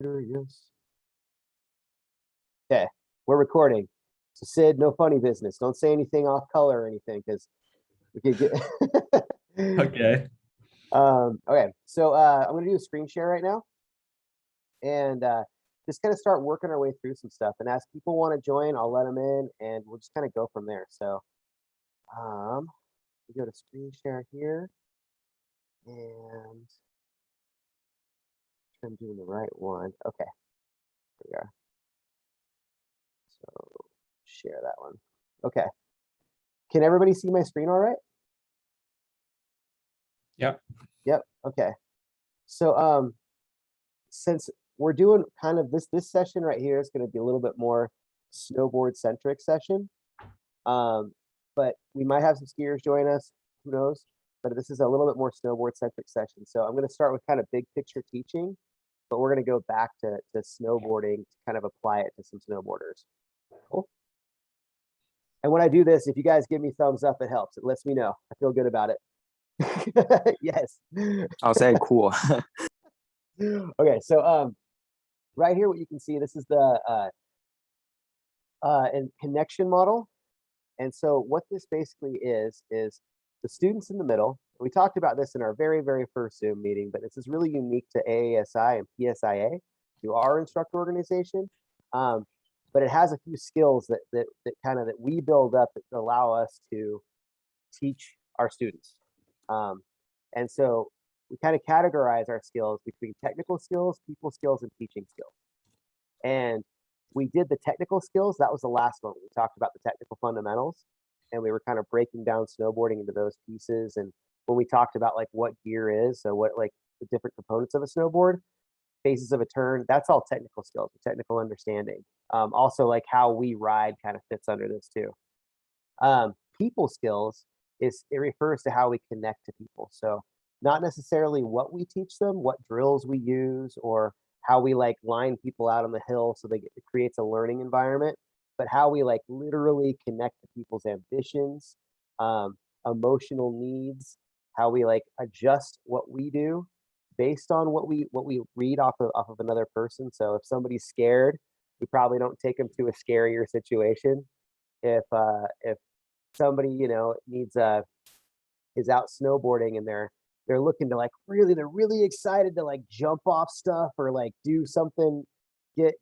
Yes. Okay, we're recording. So Sid, no funny business. Don't say anything off color or anything because we could get. Okay. Okay, so I'm gonna do a screen share right now and just kind of start working our way through some stuff. And as people want to join, I'll let them in, and we'll just kind of go from there. So we go to screen share here, and I'm doing the right one. Okay, here we are. So share that one. Okay. Can everybody see my screen all right? Yep. Yep. Okay. So since we're doing kind of this session right here is going to be a little bit more snowboard centric session. But we might have some skiers join us, who knows? But this is a little bit more snowboard centric session. So I'm going to start with kind of big picture teaching, but we're going to go back to snowboarding to kind of apply it to some snowboarders. Cool. And when I do this, if you guys give me thumbs up, it helps. It lets me know. I feel good about it. Yes. I'll say cool. Okay, so right here, what you can see, this is the connection model. And so what this basically is the students in the middle. We talked about this in our very, very first Zoom meeting, but this is really unique to AASI and PSIA, to our instructor organization. But it has a few skills that we build up that allow us to teach our students. And so we kind of categorize our skills between technical skills, people skills, and teaching skills. And we did the technical skills. That was the last one. We talked about the technical fundamentals, and we were kind of breaking down snowboarding into those pieces. And when we talked about like what gear is, so what like the different components of a snowboard, phases of a turn, that's all technical skills, technical understanding. Also like how we ride kind of fits under this too. People skills it refers to how we connect to people. So not necessarily what we teach them, what drills we use, or how we like line people out on the hill so it creates a learning environment, but how we like literally connect to people's ambitions, emotional needs, how we like adjust what we do based on what we read off of another person. So if somebody's scared, we probably don't take them to a scarier situation. If somebody needs is out snowboarding and they're looking to they're really excited to like jump off stuff or like do something, get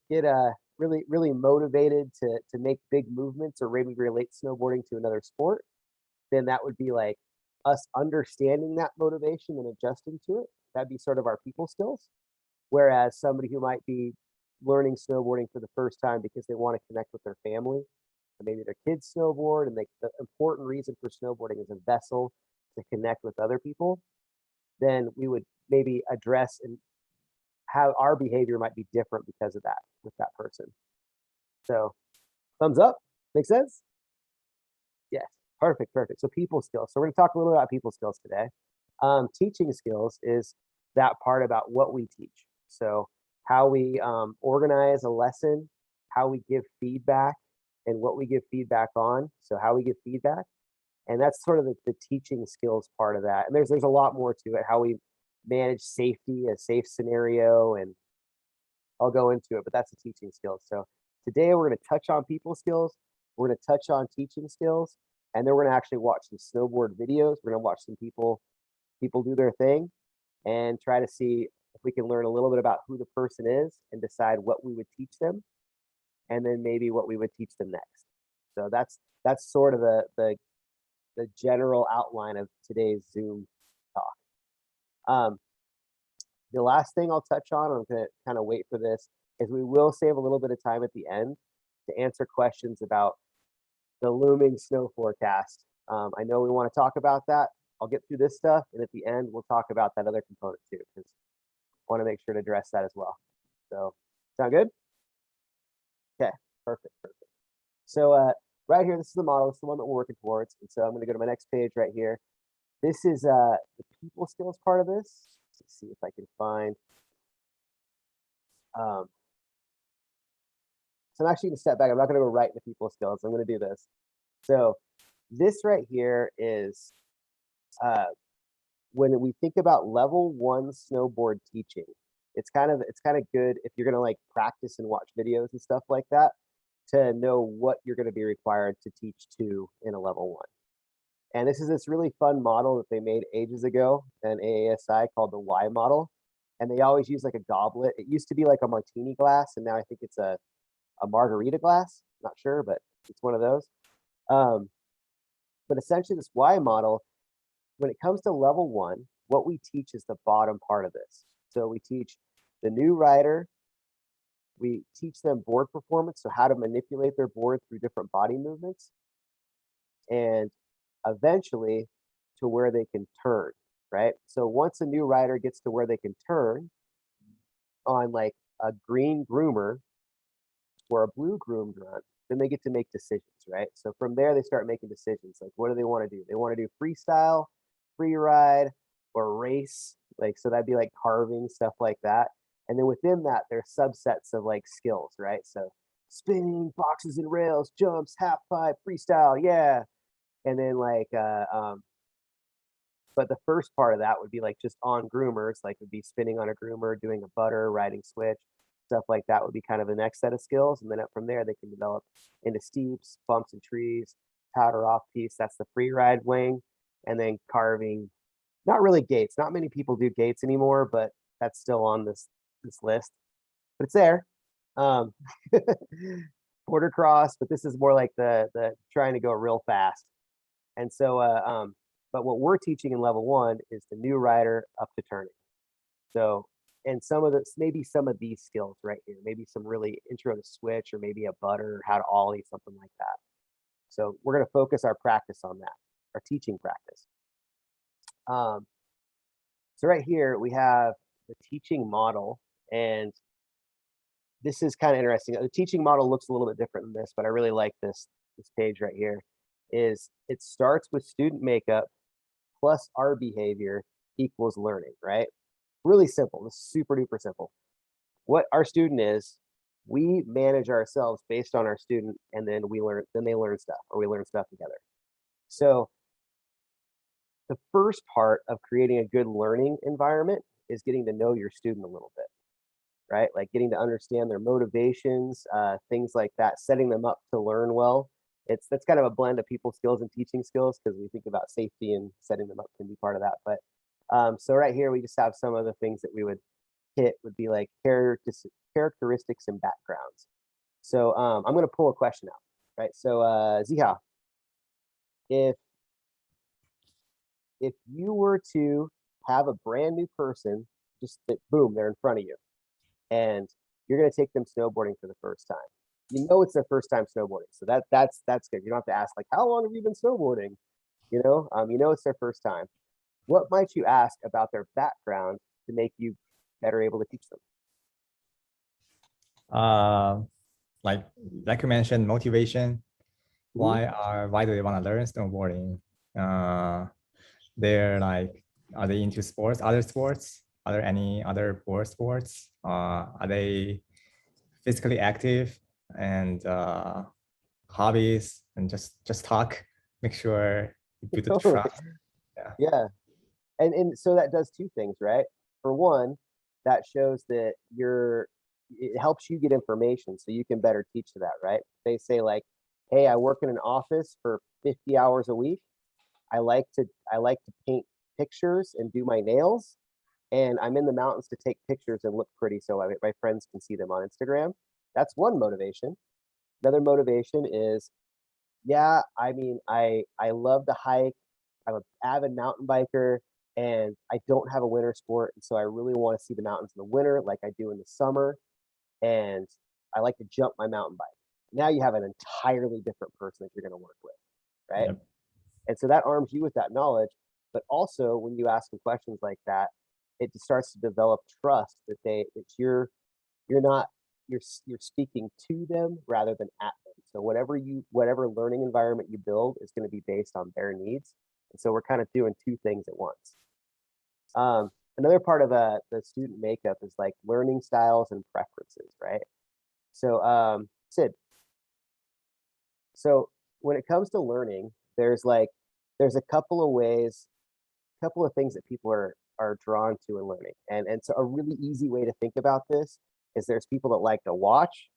really motivated to make big movements or maybe relate snowboarding to another sport, then that would be like us understanding that motivation and adjusting to it. That'd be sort of our people skills. Whereas somebody who might be learning snowboarding for the first time because they want to connect with their family, and maybe their kids snowboard, and the important reason for snowboarding is a vessel to connect with other people, then we would maybe address and how our behavior might be different because of that with that person. So thumbs up, make sense? Yes, perfect. So people skills. So we're gonna talk a little about people skills today. Teaching skills is that part about what we teach. So how we organize a lesson, how we give feedback, and what we give feedback on. So how we give feedback. And that's sort of the teaching skills part of that. And there's a lot more to it, how we manage safety, a safe scenario, and I'll go into it, but that's the teaching skills. So today we're going to touch on people skills, we're going to touch on teaching skills, and then we're going to actually watch some snowboard videos. We're going to watch some people do their thing and try to see if we can learn a little bit about who the person is and decide what we would teach them, and then maybe what we would teach them next. So that's sort of the general outline of today's Zoom talk. The last thing I'll touch on, I'm going to kind of wait for this, is we will save a little bit of time at the end to answer questions about the looming snow forecast. I know we want to talk about that. I'll get through this stuff, and at the end, we'll talk about that other component too, because I want to make sure to address that as well. So, sound good? Okay, perfect. So right here, this is the model. It's the one that we're working towards. And so I'm going to go to my next page right here. This is the people skills part of this. Let's see if I can find. So I'm actually going to step back. I'm not going to go right into people skills. I'm going to do this. So this right here is when we think about level 1 snowboard teaching. It's kind of good if you're gonna like practice and watch videos and stuff like that to know what you're gonna be required to teach to in a level one. And this is this really fun model that they made ages ago in AASI called the Y model. And they always use like a goblet. It used to be like a martini glass, and now I think it's a margarita glass. Not sure, but it's one of those. Um, but essentially, this Y model, when it comes to level one, what we teach is the bottom part of this. So we teach the new rider, we teach them board performance, so how to manipulate their board through different body movements, and eventually to where they can turn, right? So once a new rider gets to where they can turn on like a green groomer or a blue groomed run, then they get to make decisions, right? So from there, they start making decisions like, what do they want to do? They want to do freestyle, free ride, or race. Like, so that'd be like carving, stuff like that. And then within that, there's subsets of like skills, right? So spinning, boxes and rails, jumps, half pipe, freestyle, yeah. And then but the first part of that would be like just on groomers, like would be spinning on a groomer, doing a butter, riding switch, stuff like that would be kind of the next set of skills. And then up from there, they can develop into steeps, bumps and trees, powder off piece. That's the free ride wing. And then carving, not really gates. Not many people do gates anymore, but that's still on this list. But it's there. Um, Border cross, but this is more like the trying to go real fast. And so, but what we're teaching in level one is the new rider up to turning. So, and some of this, maybe some of these skills right here, maybe some really intro to switch or maybe a butter, or how to ollie, something like that. So we're going to focus our practice on that, our teaching practice. So right here we have the teaching model, and this is kind of interesting. The teaching model looks a little bit different than this, but I really like this page right here. Is it starts with student makeup plus our behavior equals learning, right? Really simple. This is super duper simple. What our student is, we manage ourselves based on our student, and then they learn stuff, or we learn stuff together. So the first part of creating a good learning environment is getting to know your student a little bit, right? Like getting to understand their motivations, things like that, setting them up to learn well. That's kind of a blend of people skills and teaching skills, because we think about safety and setting them up can be part of that. But so right here, we just have some of the things that we would hit would be like characteristics and backgrounds. So I'm going to pull a question out, right? So Ziha, if you were to have a brand new person, just that boom, they're in front of you, and you're going to take them snowboarding for the first time. You know it's their first time snowboarding, so that's good. You don't have to ask like, how long have you been snowboarding? You know it's their first time. What might you ask about their background to make you better able to teach them? Like you mentioned, motivation. Mhm. Why do they want to learn snowboarding? They're like, are they into sports, other sports? Are there any other board sports? Are they physically active? And hobbies, and just talk. Make sure you build the Totally. trust. Yeah. Yeah. And so that does two things, right? For one, that shows that it helps you get information so you can better teach to that, right? They say like, hey, I work in an office for 50 hours a week. I like to paint pictures and do my nails, and I'm in the mountains to take pictures and look pretty so my friends can see them on Instagram. That's one motivation. Another motivation is, yeah, I mean, I love to hike. I'm an avid mountain biker, and I don't have a winter sport, and so I really want to see the mountains in the winter like I do in the summer, and I like to jump my mountain bike. Now you have an entirely different person that you're going to work with, right? Yep. And so that arms you with that knowledge, but also when you ask them questions like that, it just starts to develop trust that you're not you're speaking to them rather than at them. So whatever learning environment you build is going to be based on their needs. And so we're kind of doing two things at once. Another part of the student makeup is like learning styles and preferences, right? So Sid, so when it comes to learning, there's a couple of ways, couple of things that people are are drawn to in learning. And so a really easy way to think about this is there's people that like to watch,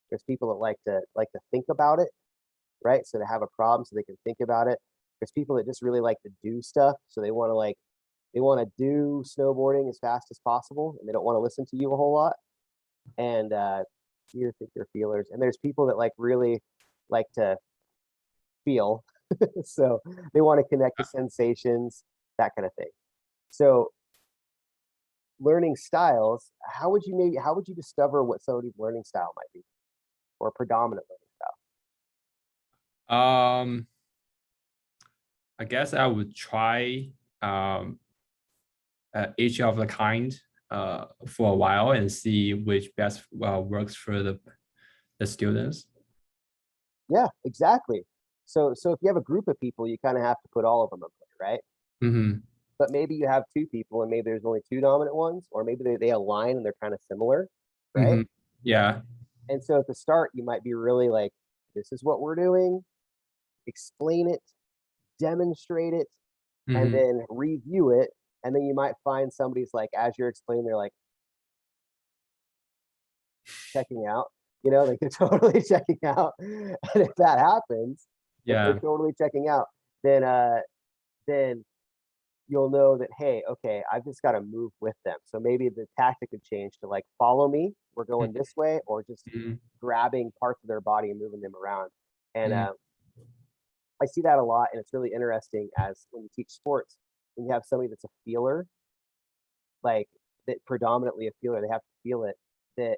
there's people that like to think about it, right? So to have a problem so they can think about it. There's people that just really like to do stuff, so they want to do snowboarding as fast as possible, and they don't want to listen to you a whole lot. And you think they're feelers. And there's people that like really like to feel, so they want to connect to sensations, that kind of thing. So learning styles, how would you discover what somebody's learning style might be, or predominant learning Um, I guess I would try um, each of the kind for a while and see which best works for the students. Yeah, exactly. So if you have a group of people, you kind of have to put all of them up there, right? Hmm. But maybe you have two people and maybe there's only two dominant ones, or maybe they align and they're kind of similar, right? Hmm. Yeah. And so at the start, you might be really like, this is what we're doing, explain it, demonstrate it, and Hmm. then review it. And then you might find somebody's like, as you're explaining, they're like checking out, like they're totally checking out. And if that happens, if they're Yeah. totally checking out, then you'll know that, hey, okay, I've just got to move with them. So maybe the tactic could change to like, follow me, we're going this way, or just Hmm. grabbing parts of their body and moving them around. And Hmm. I see that a lot, and it's really interesting as when you teach sports, when you have somebody that's a feeler, like that predominantly a feeler, they have to feel it. That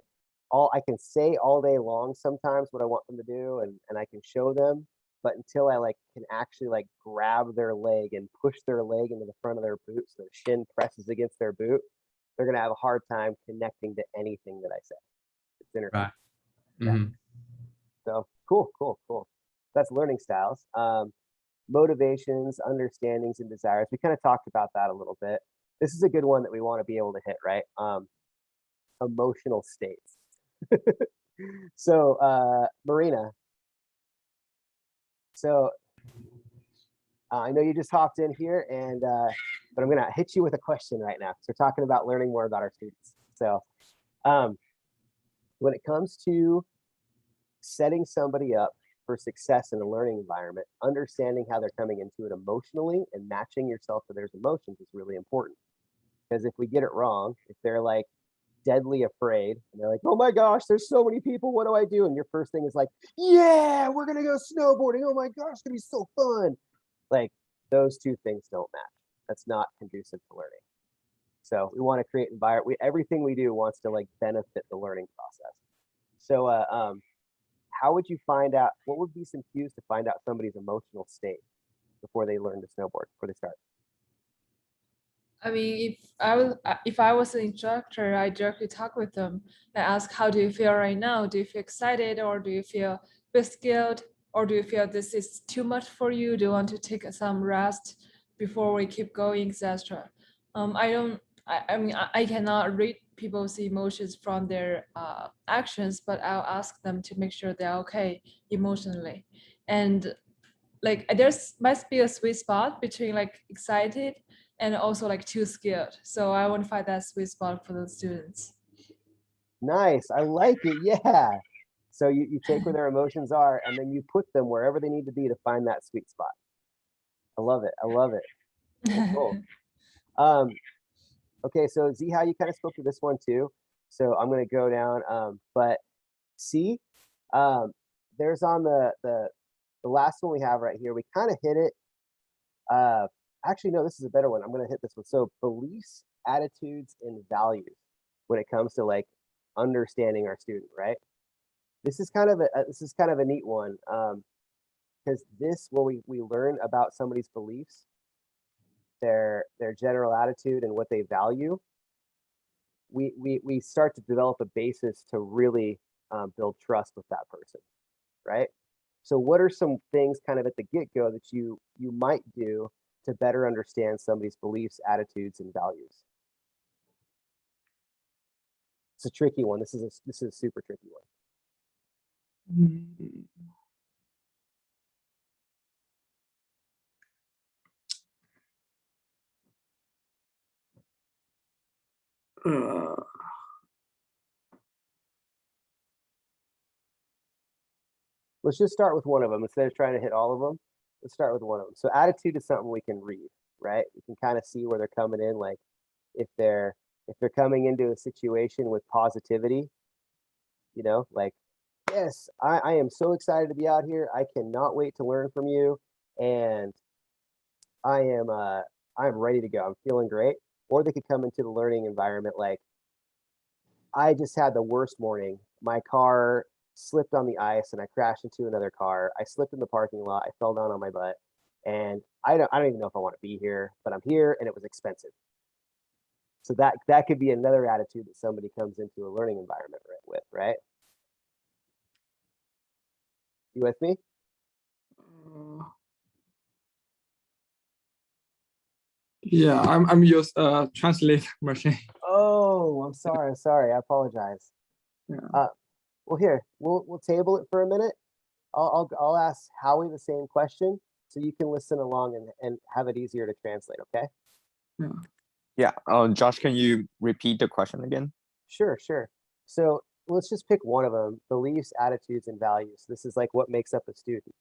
all I can say all day long sometimes what I want them to do, and I can show them, but until I like can actually like grab their leg and push their leg into the front of their boot so their shin presses against their boot, they're gonna have a hard time connecting to anything that I say. It's interesting. Right. Yeah. Hmm. So cool, cool, cool. That's learning styles. Motivations, understandings, and desires. We kind of talked about that a little bit. This is a good one that we want to be able to hit, right? Emotional states. So, Marina, so I know you just hopped in here, but I'm gonna hit you with a question right now. So we're talking about learning more about our students. So, um, when it comes to setting somebody up for success in a learning environment, understanding how they're coming into it emotionally and matching yourself to their emotions is really important. Because if we get it wrong, if they're like deadly afraid and they're like, oh my gosh, there's so many people, what do I do? And your first thing is like, yeah, we're gonna go snowboarding. Oh my gosh, it's gonna be so fun. Like those two things don't match. That's not conducive to learning. So we want to create environment. Everything we do wants to like benefit the learning process. So how would you find out, what would be some cues to find out somebody's emotional state before they learn to snowboard, before they start? I mean, if I was an instructor, I directly talk with them. I ask, how do you feel right now? Do you feel excited, or do you feel a bit scared, or do you feel this is too much for you? Do you want to take some rest before we keep going, etc. I don't. I mean, I cannot read people's emotions from their actions, but I'll ask them to make sure they're okay emotionally, and like there's must be a sweet spot between like excited and also like too scared. So I want to find that sweet spot for the students. Nice. I like it. Yeah. So you take where their emotions are and then you put them wherever they need to be to find that sweet spot. I love it. I love it. Cool, cool. Okay, so Ziha, you kind of spoke to this one too. So I'm gonna go down. But C, um, there's on the last one we have right here. We kind of hit it. Actually, no, this is a better one. I'm gonna hit this one. So beliefs, attitudes, and values when it comes to like understanding our student, right? This is kind of a neat one, because this where we learn about somebody's beliefs, their general attitude, and what they value. We start to develop a basis to really build trust with that person, right? So, what are some things kind of at the get go that you might do to better understand somebody's beliefs, attitudes, and values? It's a tricky one. This is a super tricky one. Uh, Let's just start with one of them instead of trying to hit all of them. Let's start with one of them. So attitude is something we can read, right? We can kind of see where they're coming in, like if they're coming into a situation with positivity, you know, like, yes, I am so excited to be out here. I cannot wait to learn from you. And I'm ready to go. I'm feeling great. Or they could come into the learning environment like, I just had the worst morning. My car slipped on the ice and I crashed into another car. I slipped in the parking lot. I fell down on my butt. And I don't even know if I want to be here, but I'm here and it was expensive. So that could be another attitude that somebody comes into a learning environment with, right? You with me? yeah, I'm use translate machine. Oh, I'm sorry. I apologize. Yeah. Well, here we'll table it for a minute. I'll ask Howie the same question so you can listen along and have it easier to translate. Okay? Yeah. Josh, can you repeat the question again? Sure. So let's just pick one of them: beliefs, attitudes, and values. This is like what makes up a student,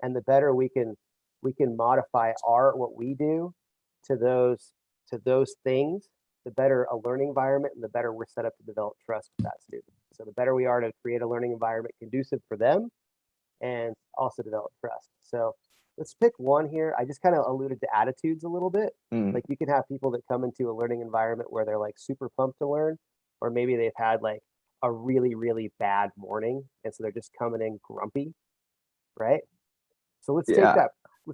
and the better we can modify what we do to those things, the better a learning environment and the better we're set up to develop trust with that student. So the better we are to create a learning environment conducive for them and also develop trust. So let's pick one here. I just kind of alluded to attitudes a little bit. Like you can have people that come into a learning environment where they're like super pumped to learn, or maybe they've had like a really, really bad morning. And so they're just coming in grumpy, right? So let's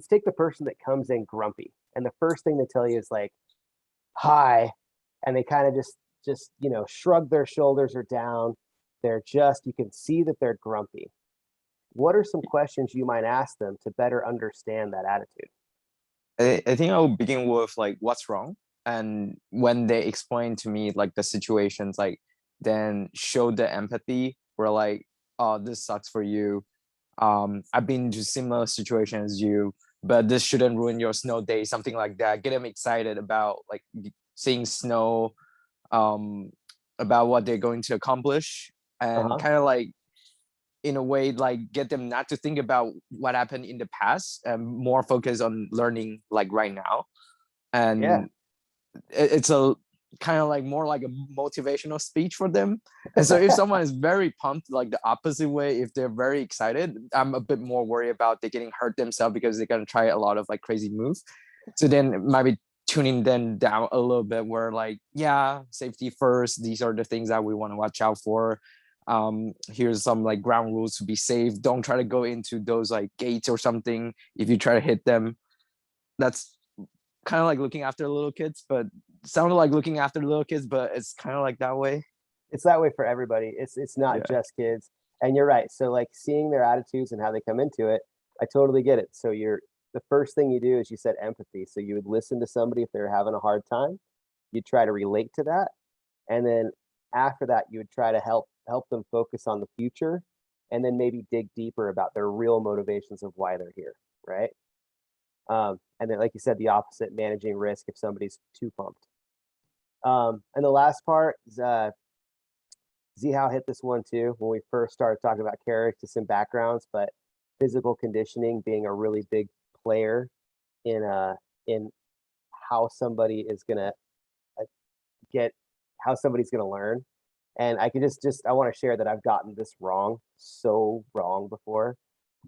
take the person that comes in grumpy. And the first thing they tell you is like, hi. And they kind of just, shrug their shoulders or down. They're just, you can see that they're grumpy. What are some questions you might ask them to better understand that attitude? I think I'll begin with like, what's wrong? And when they explain to me like the situations, like then show the empathy. We're like, oh, this sucks for you. I've been to similar situations as you, but this shouldn't ruin your snow day, something like that. Get them excited about like seeing snow, about what they're going to accomplish, and kind of like in a way like get them not to think about what happened in the past and more focus on learning like right now. And it's a kind of like more like a motivational speech for them. And so if someone is very pumped like the opposite way, if they're very excited, I'm a bit more worried about they getting hurt themselves because they're going to try a lot of like crazy moves. So then maybe tuning them down a little bit where like, yeah, safety first, these are the things that we want to watch out for. Here's some like ground rules to be safe. Don't try to go into those like gates or something if you try to hit them. That's kind of like looking after little kids, but sounded like looking after little kids, but it's kind of like that way. It's that way for everybody. It's not just kids. And you're right. So like seeing their attitudes and how they come into it, I totally get it. So the first thing you do is you said empathy. So you would listen to somebody if they're having a hard time. You'd try to relate to that. And then after that, you would try to help them focus on the future and then maybe dig deeper about their real motivations of why they're here, right? And then, like you said, the opposite, managing risk if somebody's too pumped. And the last part is Zihao hit this one too when we first started talking about characteristics and backgrounds, but physical conditioning being a really big player in how somebody is gonna how somebody's gonna learn. And I can just I want to share that I've gotten this so wrong before,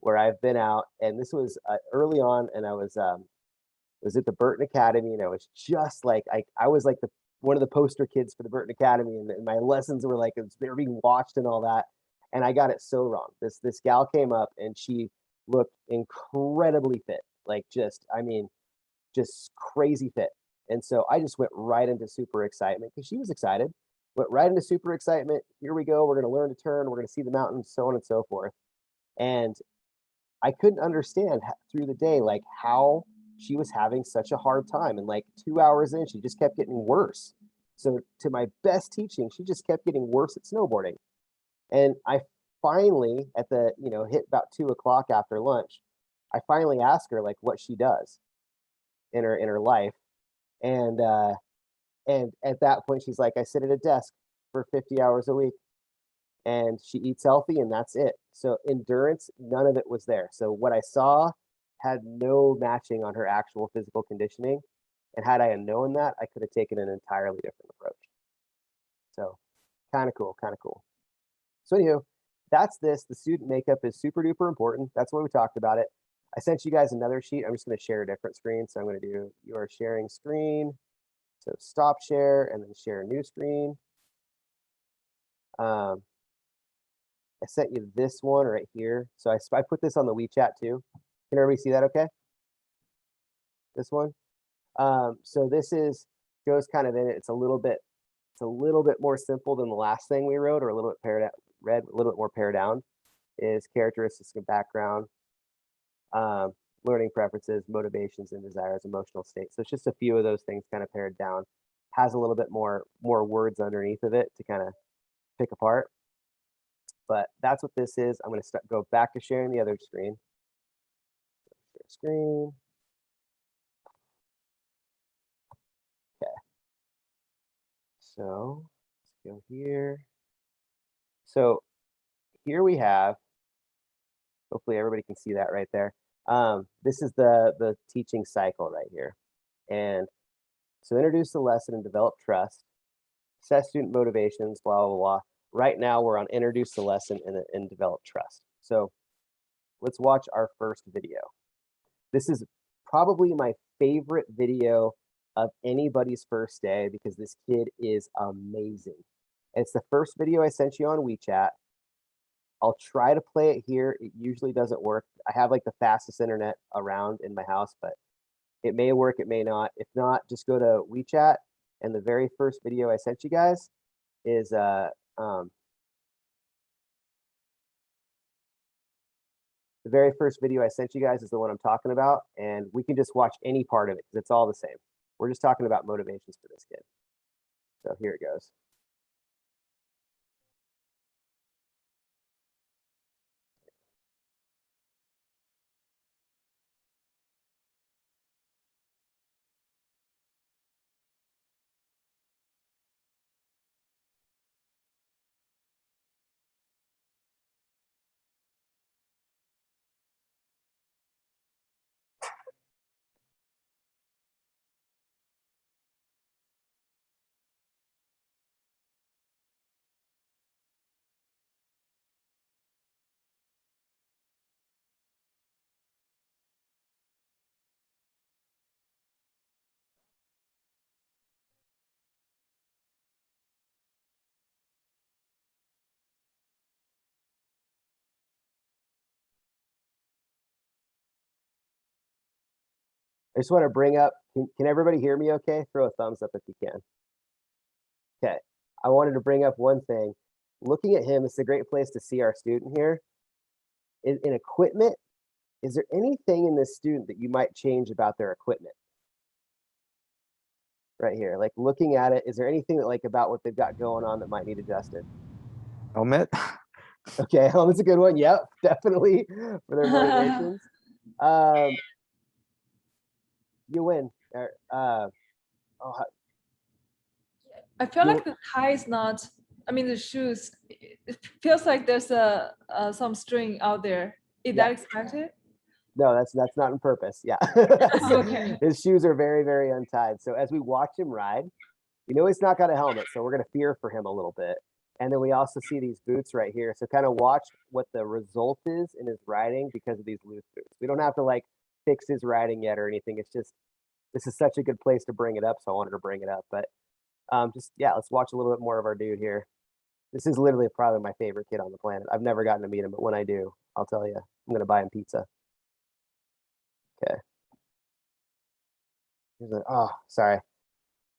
where I've been out, and this was early on, and I was at the Burton Academy, and I was just like I was like one of the poster kids for the Burton Academy, and my lessons were like they were being watched and all that, and I got it so wrong. This gal came up and she looked incredibly fit, like just crazy fit, and so I just went right into super excitement because she was excited. Went right into super excitement. Here we go. We're going to learn to turn. We're going to see the mountains, so on and so forth. And I couldn't understand through the day, like how she was having such a hard time. And like 2 hours in, she just kept getting worse. So to my best teaching, she just kept getting worse at snowboarding. And I finally hit about 2 o'clock after lunch, I finally asked her like what she does in her life. And And at that point, she's like, I sit at a desk for 50 hours a week and she eats healthy and that's it. So endurance, none of it was there. So what I saw had no matching on her actual physical conditioning. And had I known that, I could have taken an entirely different approach. So kind of cool, kind of cool. So anywho, that's this. The student makeup is super duper important. That's why we talked about it. I sent you guys another sheet. I'm just going to share a different screen. So I'm going to do your sharing screen. So stop share and then share a new screen. I sent you this one right here. So I put this on the WeChat too. Can everybody see that okay? This one. So this goes kind of in it. It's a little bit more simple than the last thing we wrote, or a little bit a little bit more pared down. Is characteristics of background, learning preferences, motivations and desires, emotional state. So it's just a few of those things kind of pared down. Has a little bit more words underneath of it to kind of pick apart. But that's what this is. I'm going to go back to sharing the other screen. Share screen. Okay. So let's go here. So here we have, hopefully everybody can see that right there. This is the teaching cycle right here. And so introduce the lesson and develop trust, assess student motivations, blah, blah, blah. Right now we're on introduce the lesson and develop trust. So let's watch our first video. This is probably my favorite video of anybody's first day because this kid is amazing. It's the first video I sent you on WeChat. I'll try to play it here. It usually doesn't work. I have like the fastest internet around in my house, but it may work, it may not. If not, just go to WeChat, and the very first video I sent you guys is the very first video I sent you guys is the one I'm talking about, and we can just watch any part of it because it's all the same. We're just talking about motivations for this kid. So here it goes. I just want to bring up, can everybody hear me okay? Throw a thumbs up if you can. Okay, I wanted to bring up one thing. Looking at him, it's a great place to see our student here. In equipment, is there anything in this student that you might change about their equipment? Right here, like looking at it, is there anything that like about what they've got going on that might need adjusted? Helmet. Okay, helmet's a good one. Yep, definitely for their motivations. You win. Oh, I feel You- like the tie is not, I mean, the shoes, it feels like there's some string out there. Is Yeah. that expected? no, that's not on purpose. Yeah. Okay. His shoes are very, very untied. So as we watch him ride, you know he's not got a helmet, so we're gonna fear for him a little bit. And then we also see these boots right here. So kind of watch what the result is in his riding because of these loose boots. We don't have to like fix his riding yet or anything. It's just this is such a good place to bring it up, so I wanted to bring it up. But just yeah, let's watch a little bit more of our dude here. This is literally probably my favorite kid on the planet. I've never gotten to meet him, but when I do, I'll tell you, I'm gonna buy him pizza. Okay. Here's a, oh, sorry.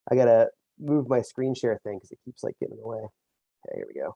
I gotta move my screen share thing because it keeps like getting in the way. Okay, here we go.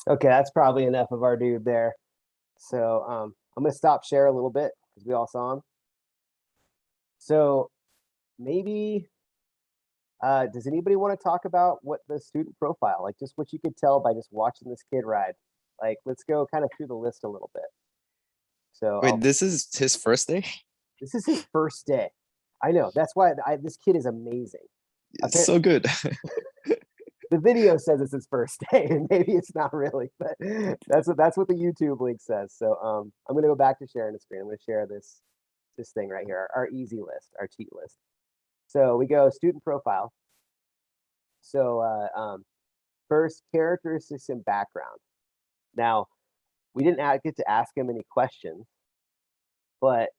Okay, that's probably enough of our dude there. So I'm gonna stop share a little bit because we all saw him. So maybe does anybody want to talk about what the student profile, like just what you could tell by just watching this kid ride? Like, let's go kind of through the list a little bit. So Wait, this is his first day? this is his first day. I know. That's why this kid is amazing. It's so good. The video says it's his first day, and maybe it's not really, but that's what the YouTube link says. So I'm gonna go back to sharing the screen. I'm gonna share this thing right here, our easy list, our cheat list. So we go student profile. So first, characteristics and background. Now, we didn't get to ask him any questions, but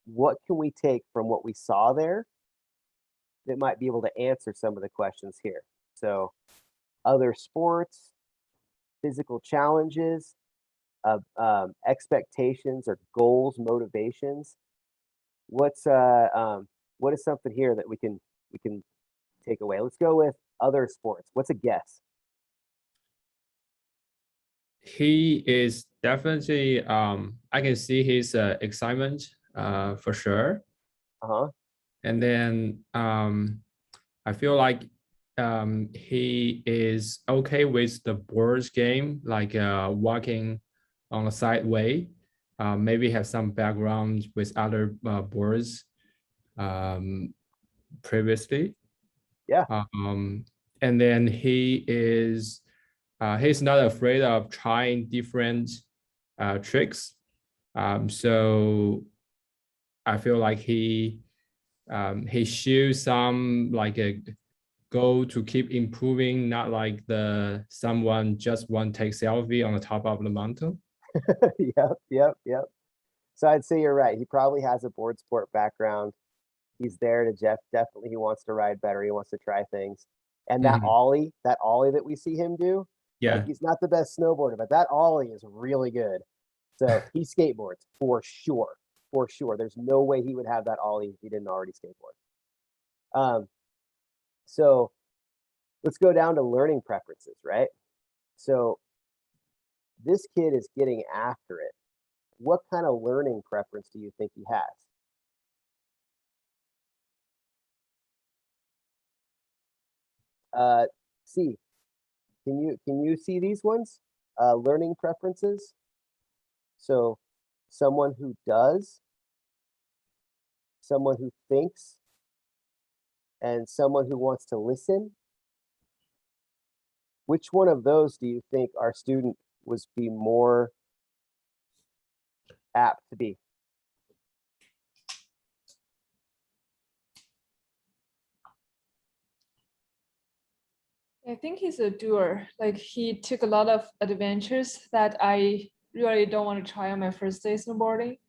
what can we take from what we saw there that might be able to answer some of the questions here? So other sports, physical challenges, expectations or goals, motivations. What is something here that we can take away? Let's go with other sports. What's a guess? He is definitely I can see his excitement for sure. Uh-huh. And then I feel like he is okay with the boards game, like walking on a sideway. Maybe have some background with other boards previously. Yeah. And then he's not afraid of trying different tricks. So I feel like he shows some like a goal to keep improving, not like someone just want to take selfie on the top of the mountain. Yep. So I'd say you're right. He probably has a board sport background. He's there to definitely he wants to ride better. He wants to try things. And that ollie that we see him do, Yeah. like he's not the best snowboarder, but that ollie is really good. So he skateboards for sure. For sure. There's no way he would have that ollie if he didn't already skateboard. So let's go down to learning preferences, right? So this kid is getting after it. What kind of learning preference do you think he has? C. Can you see these ones? Learning preferences. So someone who does, someone who thinks, and someone who wants to listen. Which one of those do you think our student was be more apt to be? I think he's a doer. Like he took a lot of adventures that I really don't want to try on my first day snowboarding.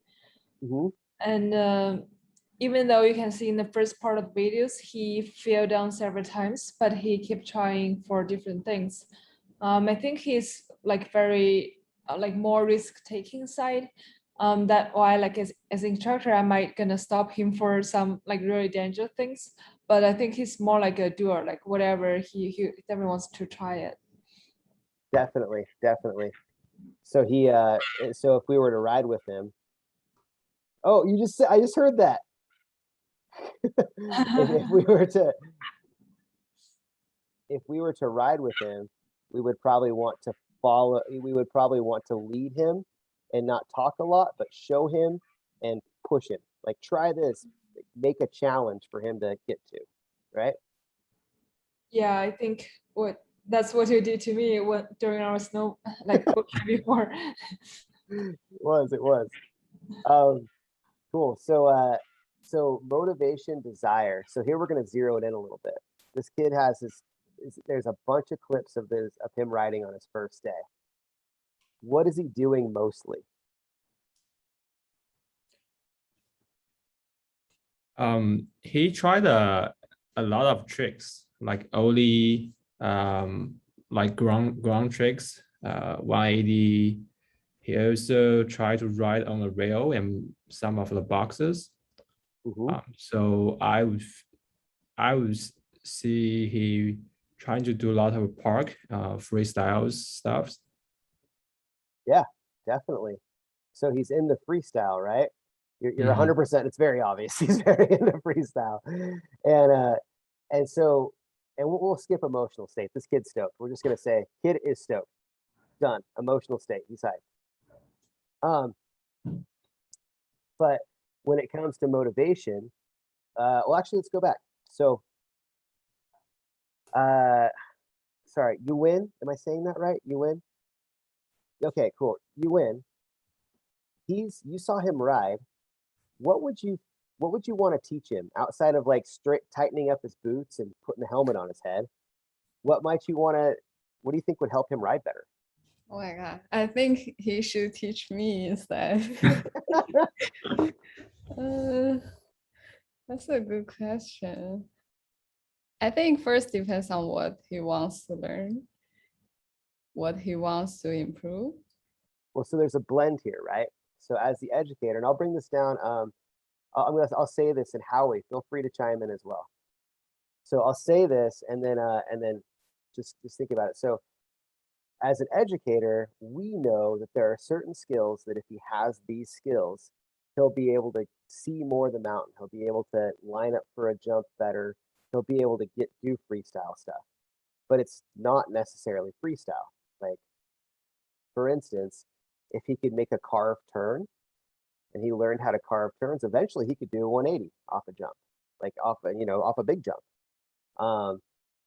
Mm-hmm. And even though you can see in the first part of the videos, he fell down several times, but he kept trying for different things. I think he's like very like more risk-taking side. That why like as instructor, I might gonna stop him for some like really dangerous things. But I think he's more like a doer, like whatever he definitely wants to try it. Definitely. So so if we were to ride with him, oh, I just heard that. if we were to ride with him, we would probably want to lead him and not talk a lot, but show him and push him. Like try this, make a challenge for him to get to, right? Yeah, I think that's what you did to me during our snow like before. It was. Cool. So motivation, desire. So here we're going to zero it in a little bit. This kid has there's a bunch of clips of him riding on his first day. What is he doing mostly? He tried a lot of tricks, like ollie, like ground tricks, 180. He also tried to ride on the rail and some of the boxes. Mm-hmm. So I would see he trying to do a lot of park freestyle stuff. Yeah, definitely. So he's in the freestyle, right? You're Mhm. 100%. It's very obvious. He's very into freestyle, and so we'll skip emotional state. This kid's stoked. We're just gonna say kid is stoked. Done. Emotional state. He's hyped. But when it comes to motivation, well, actually, let's go back. So, sorry, you win. Am I saying that right? You win. Okay, cool. You win. You saw him ride. What would you want to teach him outside of like straight tightening up his boots and putting the helmet on his head? What might you want to? What do you think would help him ride better? Oh my God. I think he should teach me instead. Uh, that's a good question. I think first depends on what he wants to learn, what he wants to improve. Well, so there's a blend here, right? So as the educator, and I'll bring this down. I'll say this, and Howie, feel free to chime in as well. So I'll say this, and then just think about it. So as an educator, we know that there are certain skills that if he has these skills, he'll be able to see more of the mountain. He'll be able to line up for a jump better. He'll be able to do freestyle stuff, but it's not necessarily freestyle. Like, for instance, if he could make a carved turn and he learned how to carve turns, eventually he could do a 180 off a jump, like off a big jump.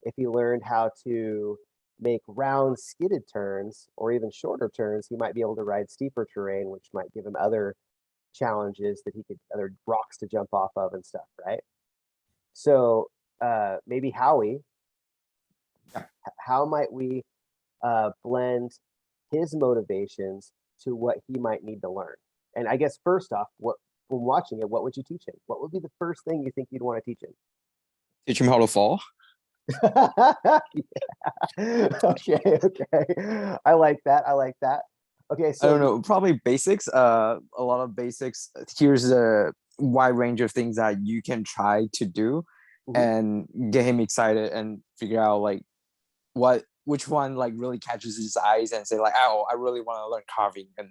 If he learned how to make round skidded turns or even shorter turns, he might be able to ride steeper terrain, which might give him other challenges that other rocks to jump off of and stuff, right? So maybe Howie, how might we blend his motivations to what he might need to learn? And I guess first off, from watching it, what would you teach him? What would be the first thing you think you'd want to teach him? Teach him how to fall. Yeah. Okay. I like that. Okay, I so don't know, probably basics. A lot of basics. Here's a wide range of things that you can try to do, Mhm. and get him excited and figure out like which one like really catches his eyes and say like, oh, I really want to learn carving, and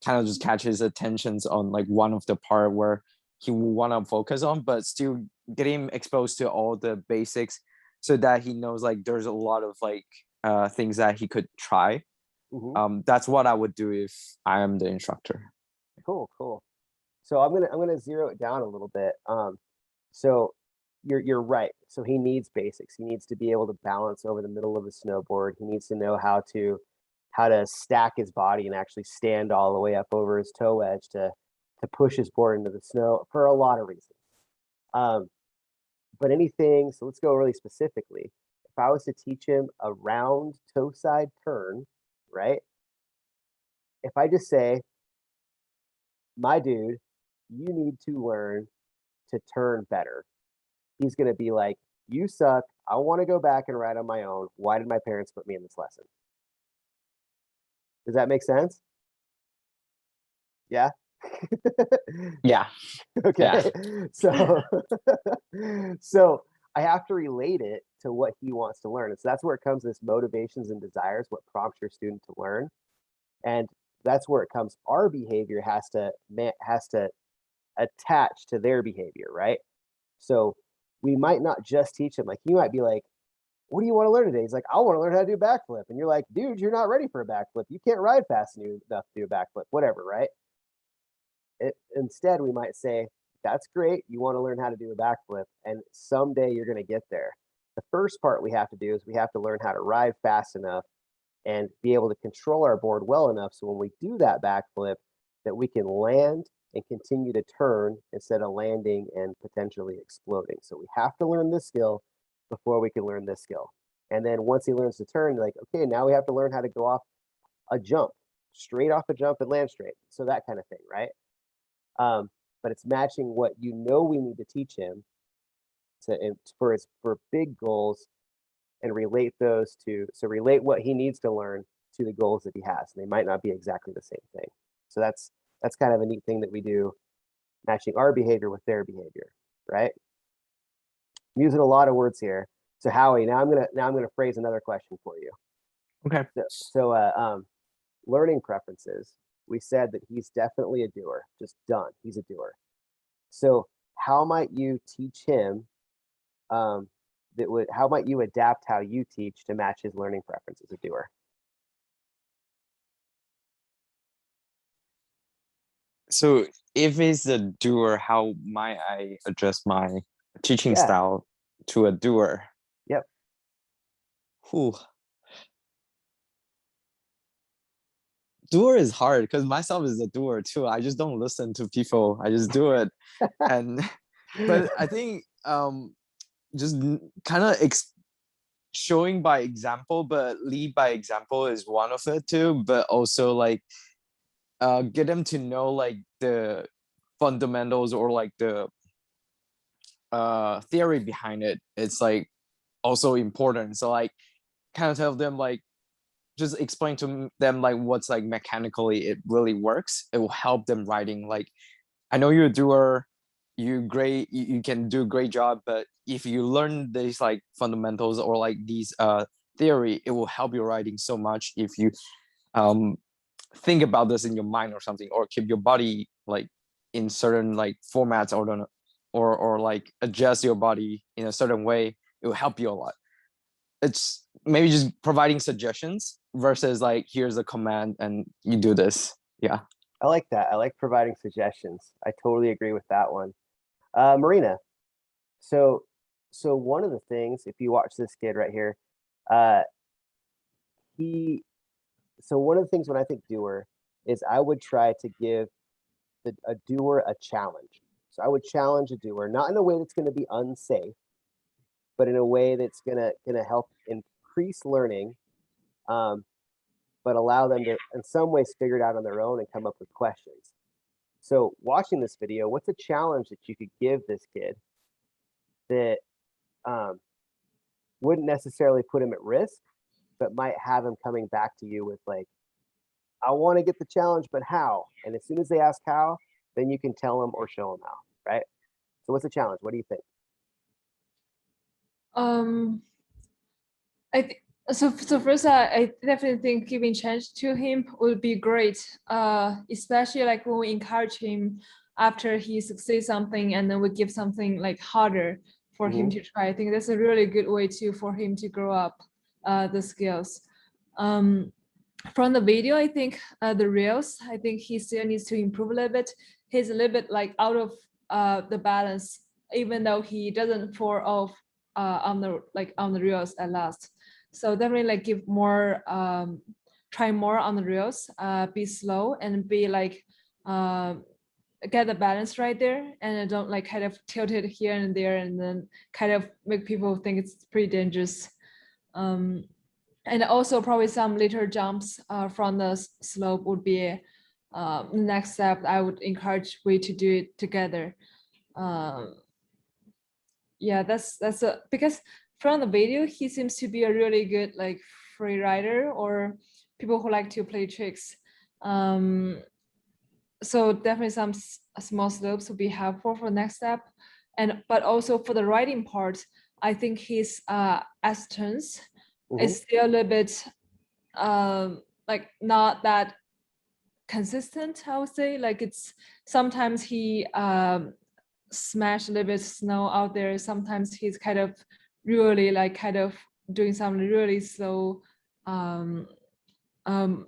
kind of just catch his attentions on like one of the part where he will want to focus on, but still get him exposed to all the basics so that he knows like there's a lot of like things that he could try. Mhm. That's what I would do if I am the instructor. Cool. So I'm gonna zero it down a little bit. So you're right. So he needs basics. He needs to be able to balance over the middle of a snowboard. He needs to know how to stack his body and actually stand all the way up over his toe edge to push his board into the snow for a lot of reasons. But anything, so let's go really specifically. If I was to teach him a round toe side turn, right? If I just say, my dude, you need to learn to turn better. He's going to be like, you suck. I want to go back and ride on my own. Why did my parents put me in this lesson? Does that make sense? Yeah. Yeah. Okay. So, so I have to relate it to what he wants to learn. And so that's where it comes, this motivations and desires, what prompts your student to learn. And that's where it comes. Our behavior has to attach to their behavior, right? So we might not just teach him, like you might be like, what do you want to learn today? He's like, I want to learn how to do a backflip. And you're like, dude, you're not ready for a backflip. You can't ride fast enough to do a backflip, whatever, right? Instead, we might say, that's great. You want to learn how to do a backflip, and someday you're going to get there. The first part we have to do is we have to learn how to ride fast enough and be able to control our board well enough so when we do that backflip, that we can land and continue to turn instead of landing and potentially exploding. So we have to learn this skill before we can learn this skill. And then once he learns to turn, like, okay, now we have to learn how to go off a jump, straight off a jump and land straight. So that kind of thing, right? But it's matching what we need to teach him for big goals, and relate what he needs to learn to the goals that he has. And they might not be exactly the same thing. So that's kind of a neat thing that we do, matching our behavior with their behavior, right? I'm using a lot of words here. So Howie, now I'm gonna phrase another question for you. Okay. Learning preferences. We said that he's definitely a doer, just done. He's a doer. So how might you teach him? How might you adapt how you teach to match his learning preference as a doer? So if he's a doer, how might I adjust my teaching Yeah. style to a doer? Yep. Whew. Doer is hard because myself is a doer too. I just don't listen to people. I just do it. And but I think just kind of showing by example, but lead by example is one of it too. But also like get them to know like the fundamentals or like the theory behind it. It's like also important. So like kind of tell them like just explain to them like what's like mechanically it really works. It will help them writing. Like I know you're a doer, you can do a great job, but if you learn these like fundamentals or like these theory, it will help your writing so much if you think about this in your mind or something, or keep your body like in certain like formats or like adjust your body in a certain way. It will help you a lot. It's maybe just providing suggestions versus like here's a command and you do this. Yeah. I like that. I like providing suggestions. I totally agree with that one. Marina, so one of the things, if you watch this kid right here, one of the things when I think doer is I would try to give a doer a challenge. So I would challenge a doer, not in a way that's going to be unsafe, but in a way that's gonna help increase learning, but allow them to in some ways figure it out on their own and come up with questions. So watching this video, what's a challenge that you could give this kid that wouldn't necessarily put him at risk, but might have him coming back to you with like, I want to get the challenge, but how? And as soon as they ask how, then you can tell them or show them how, right? So what's the challenge? What do you think? I think so. First, I definitely think giving chance to him would be great. Especially like when we encourage him after he succeeds something, and then we give something like harder for him to try. I think that's a really good way for him to grow up the skills. From the video, I think the reels, I think he still needs to improve a little bit. He's a little bit like out of the balance, even though he doesn't fall off on the reels at last. So definitely like give more, try more on the reels, be slow and be like get the balance right there, and don't like kind of tilt it here and there, and then kind of make people think it's pretty dangerous. And also probably some little jumps from the slope would be the next step. I would encourage we to do it together. Yeah, that's because from the video he seems to be a really good like free rider or people who like to play tricks. So definitely some small slopes would be helpful for the next step. But also for the riding part, I think his S-turns is still a little bit like not that consistent, I would say. Like it's sometimes he smash a little bit snow out there. Sometimes he's kind of really like kind of doing some really slow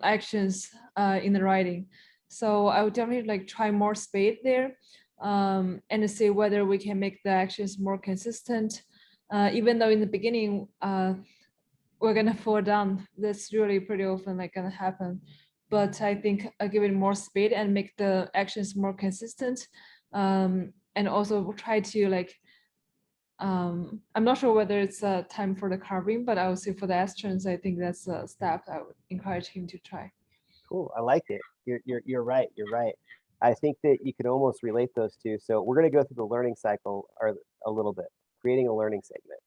actions in the riding. So I would definitely like try more speed there and to see whether we can make the actions more consistent. Even though in the beginning we're gonna fall down, that's really pretty often like gonna happen. But I think give it more speed and make the actions more consistent. And also try to like, I'm not sure whether it's time for the carving, but I would say for the S-turns, I think that's a step I would encourage him to try. Cool. I like it. You're right. You're right. I think that you could almost relate those two. So we're going to go through the learning cycle or a little bit, creating a learning segment.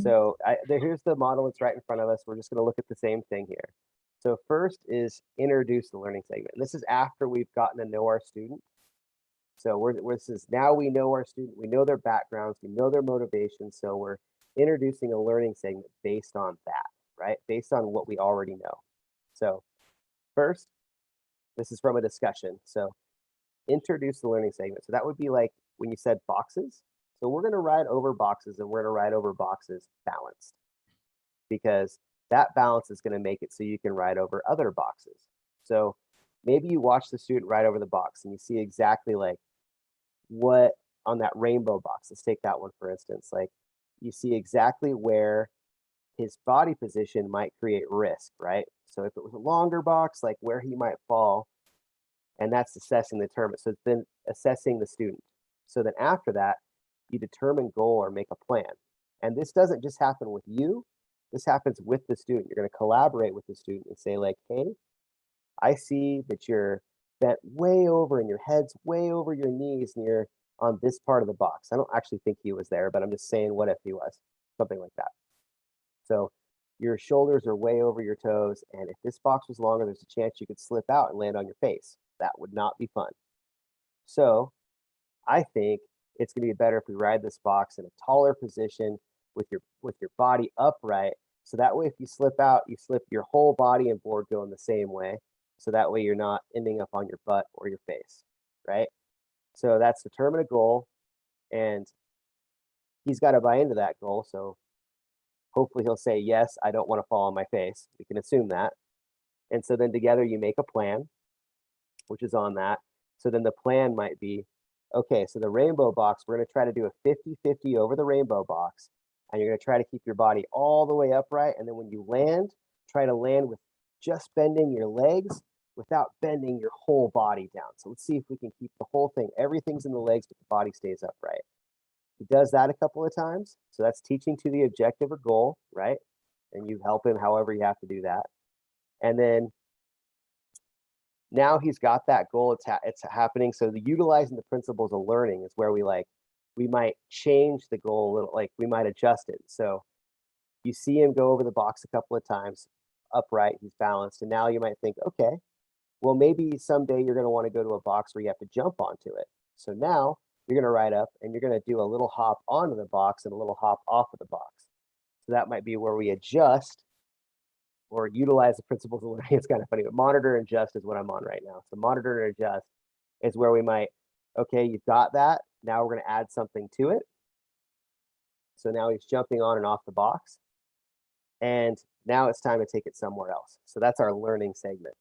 So here's the model that's right in front of us. We're just going to look at the same thing here. So first is introduce the learning segment. This is after we've gotten to know our student. So this is now we know our student, we know their backgrounds, we know their motivations. So we're introducing a learning segment based on that, right? Based on what we already know. So first, this is from a discussion. So introduce the learning segment. So that would be like when you said boxes. So we're going to ride over boxes, and we're going to ride over boxes balanced, because that balance is going to make it so you can ride over other boxes. So maybe you watch the student ride over the box and you see exactly like what on that rainbow box. Let's take that one for instance. Like you see exactly where his body position might create risk, right? So if it was a longer box, like where he might fall, and that's assessing the tournament. So it's been assessing the student. So then after that, you determine goal or make a plan. And this doesn't just happen with you. This happens with the student. You're going to collaborate with the student and say like, hey, I see that you're bent way over and your head's way over your knees and you're on this part of the box. I don't actually think he was there, but I'm just saying what if he was, something like that. So your shoulders are way over your toes. And if this box was longer, there's a chance you could slip out and land on your face. That would not be fun. So I think it's going to be better if we ride this box in a taller position with your body upright. So that way, if you slip out, you slip your whole body and board going the same way. So that way you're not ending up on your butt or your face, right? So that's determine a goal, and he's got to buy into that goal. So hopefully he'll say, yes, I don't want to fall on my face. We can assume that. And so then together you make a plan, which is on that. So then the plan might be, okay, so the rainbow box, we're going to try to do a 50-50 over the rainbow box. And you're going to try to keep your body all the way upright. And then when you land, try to land with just bending your legs without bending your whole body down. So let's see if we can keep the whole thing. Everything's in the legs, but the body stays upright. He does that a couple of times. So that's teaching to the objective or goal, right? And you help him however you have to do that. And then now he's got that goal, it's happening. So the utilizing the principles of learning is where we might change the goal a little, like we might adjust it. So you see him go over the box a couple of times, upright, he's balanced. And now you might think, okay, well, maybe someday you're going to want to go to a box where you have to jump onto it. So now you're going to ride up and you're going to do a little hop onto the box and a little hop off of the box. So that might be where we adjust or utilize the principles of learning. It's kind of funny, but monitor and adjust is what I'm on right now. So monitor and adjust is where we might, okay, you've got that. Now we're going to add something to it. So now he's jumping on and off the box. And now it's time to take it somewhere else. So that's our learning segment.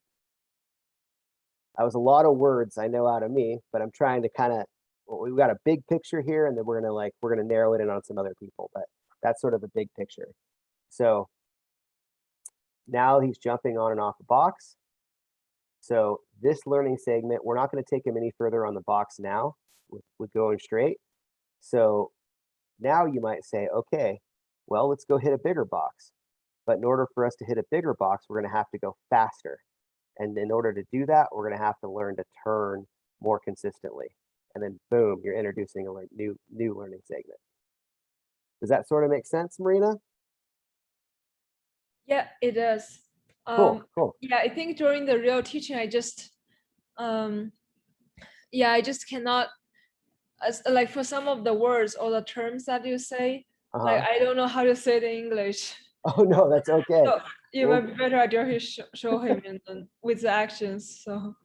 That was a lot of words, I know, out of me, but I'm trying to kind of, well, we've got a big picture here, and then we're gonna narrow it in on some other people, but that's sort of the big picture. So now he's jumping on and off the box. So this learning segment, we're not going to take him any further on the box now with going straight. So now you might say, okay, well, let's go hit a bigger box. But in order for us to hit a bigger box, we're going to have to go faster. And in order to do that, we're going to have to learn to turn more consistently. And then boom, you're introducing a new learning segment. Does that sort of make sense, Marina? Yeah, it does. Cool. Yeah, I think during the real teaching, I just cannot, like for some of the words or the terms that you say, like I don't know how to say it in English. Oh no, that's okay. So it might be better I just show him with the actions. So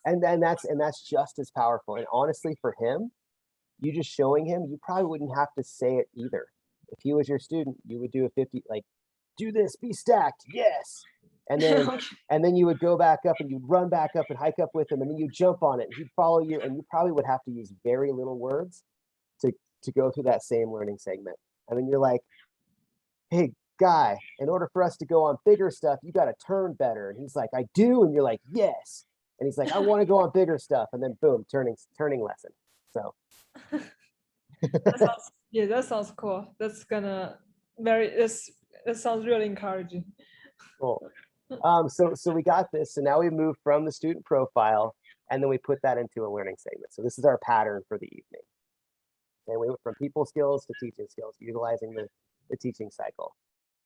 and that's just as powerful. And honestly, for him, you just showing him, you probably wouldn't have to say it either. If he was your student, you would do a 50, like, do this, be stacked, yes. And then okay. and then you would go back up and you'd run back up and hike up with him, and then you jump on it and he'd follow you, and you probably would have to use very little words to go through that same learning segment. And then you're like, hey guy, in order for us to go on bigger stuff, you got to turn better. And he's like, I do. And you're like, yes. And he's like, I want to go on bigger stuff. And then boom, turning lesson. So that sounds cool. That's gonna that sounds really encouraging. cool. So we got this. So now we move from the student profile, and then we put that into a learning segment. So this is our pattern for the evening. And we went from people skills to teaching skills, utilizing the teaching cycle.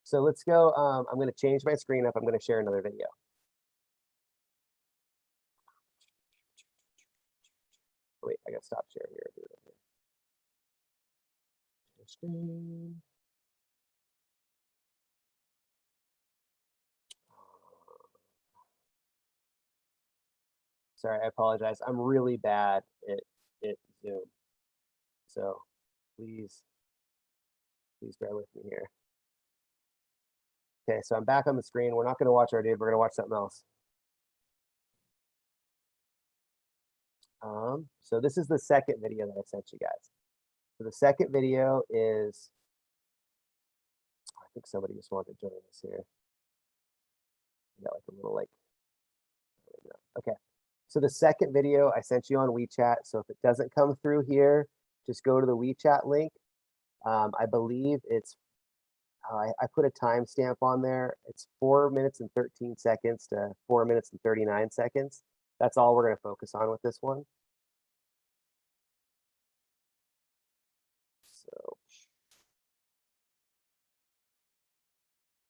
So let's go. I'm going to change my screen up. I'm going to share another video. Wait, I got to stop sharing here. Share screen. Sorry, I apologize. I'm really bad at Zoom. So please bear with me here. Okay, so I'm back on the screen. We're not going to watch our dude. We're going to watch something else. So this is the second video that I sent you guys. So the second video is, I think somebody just wanted to join us here. We got like a little like, there we go. Okay. So the second video I sent you on WeChat. So if it doesn't come through here, just go to the WeChat link. I believe it's, I put a timestamp on there. It's 4 minutes and 13 seconds to 4 minutes and 39 seconds. That's all we're going to focus on with this one. So,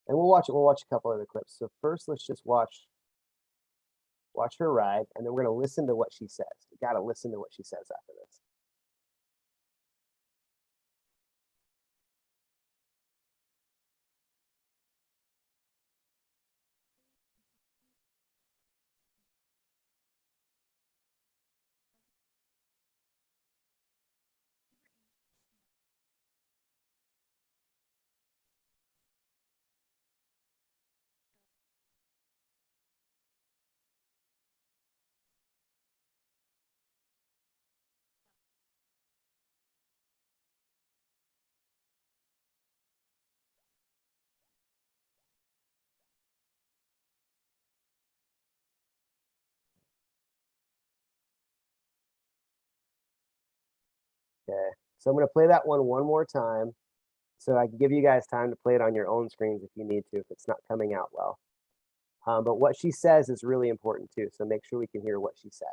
and we'll watch a couple other clips. So first, let's just watch her ride, and then we're going to listen to what she says. We got to listen to what she says after this. Okay, so I'm going to play that one more time, so I can give you guys time to play it on your own screens if you need to, if it's not coming out well. But what she says is really important too, so make sure we can hear what she says.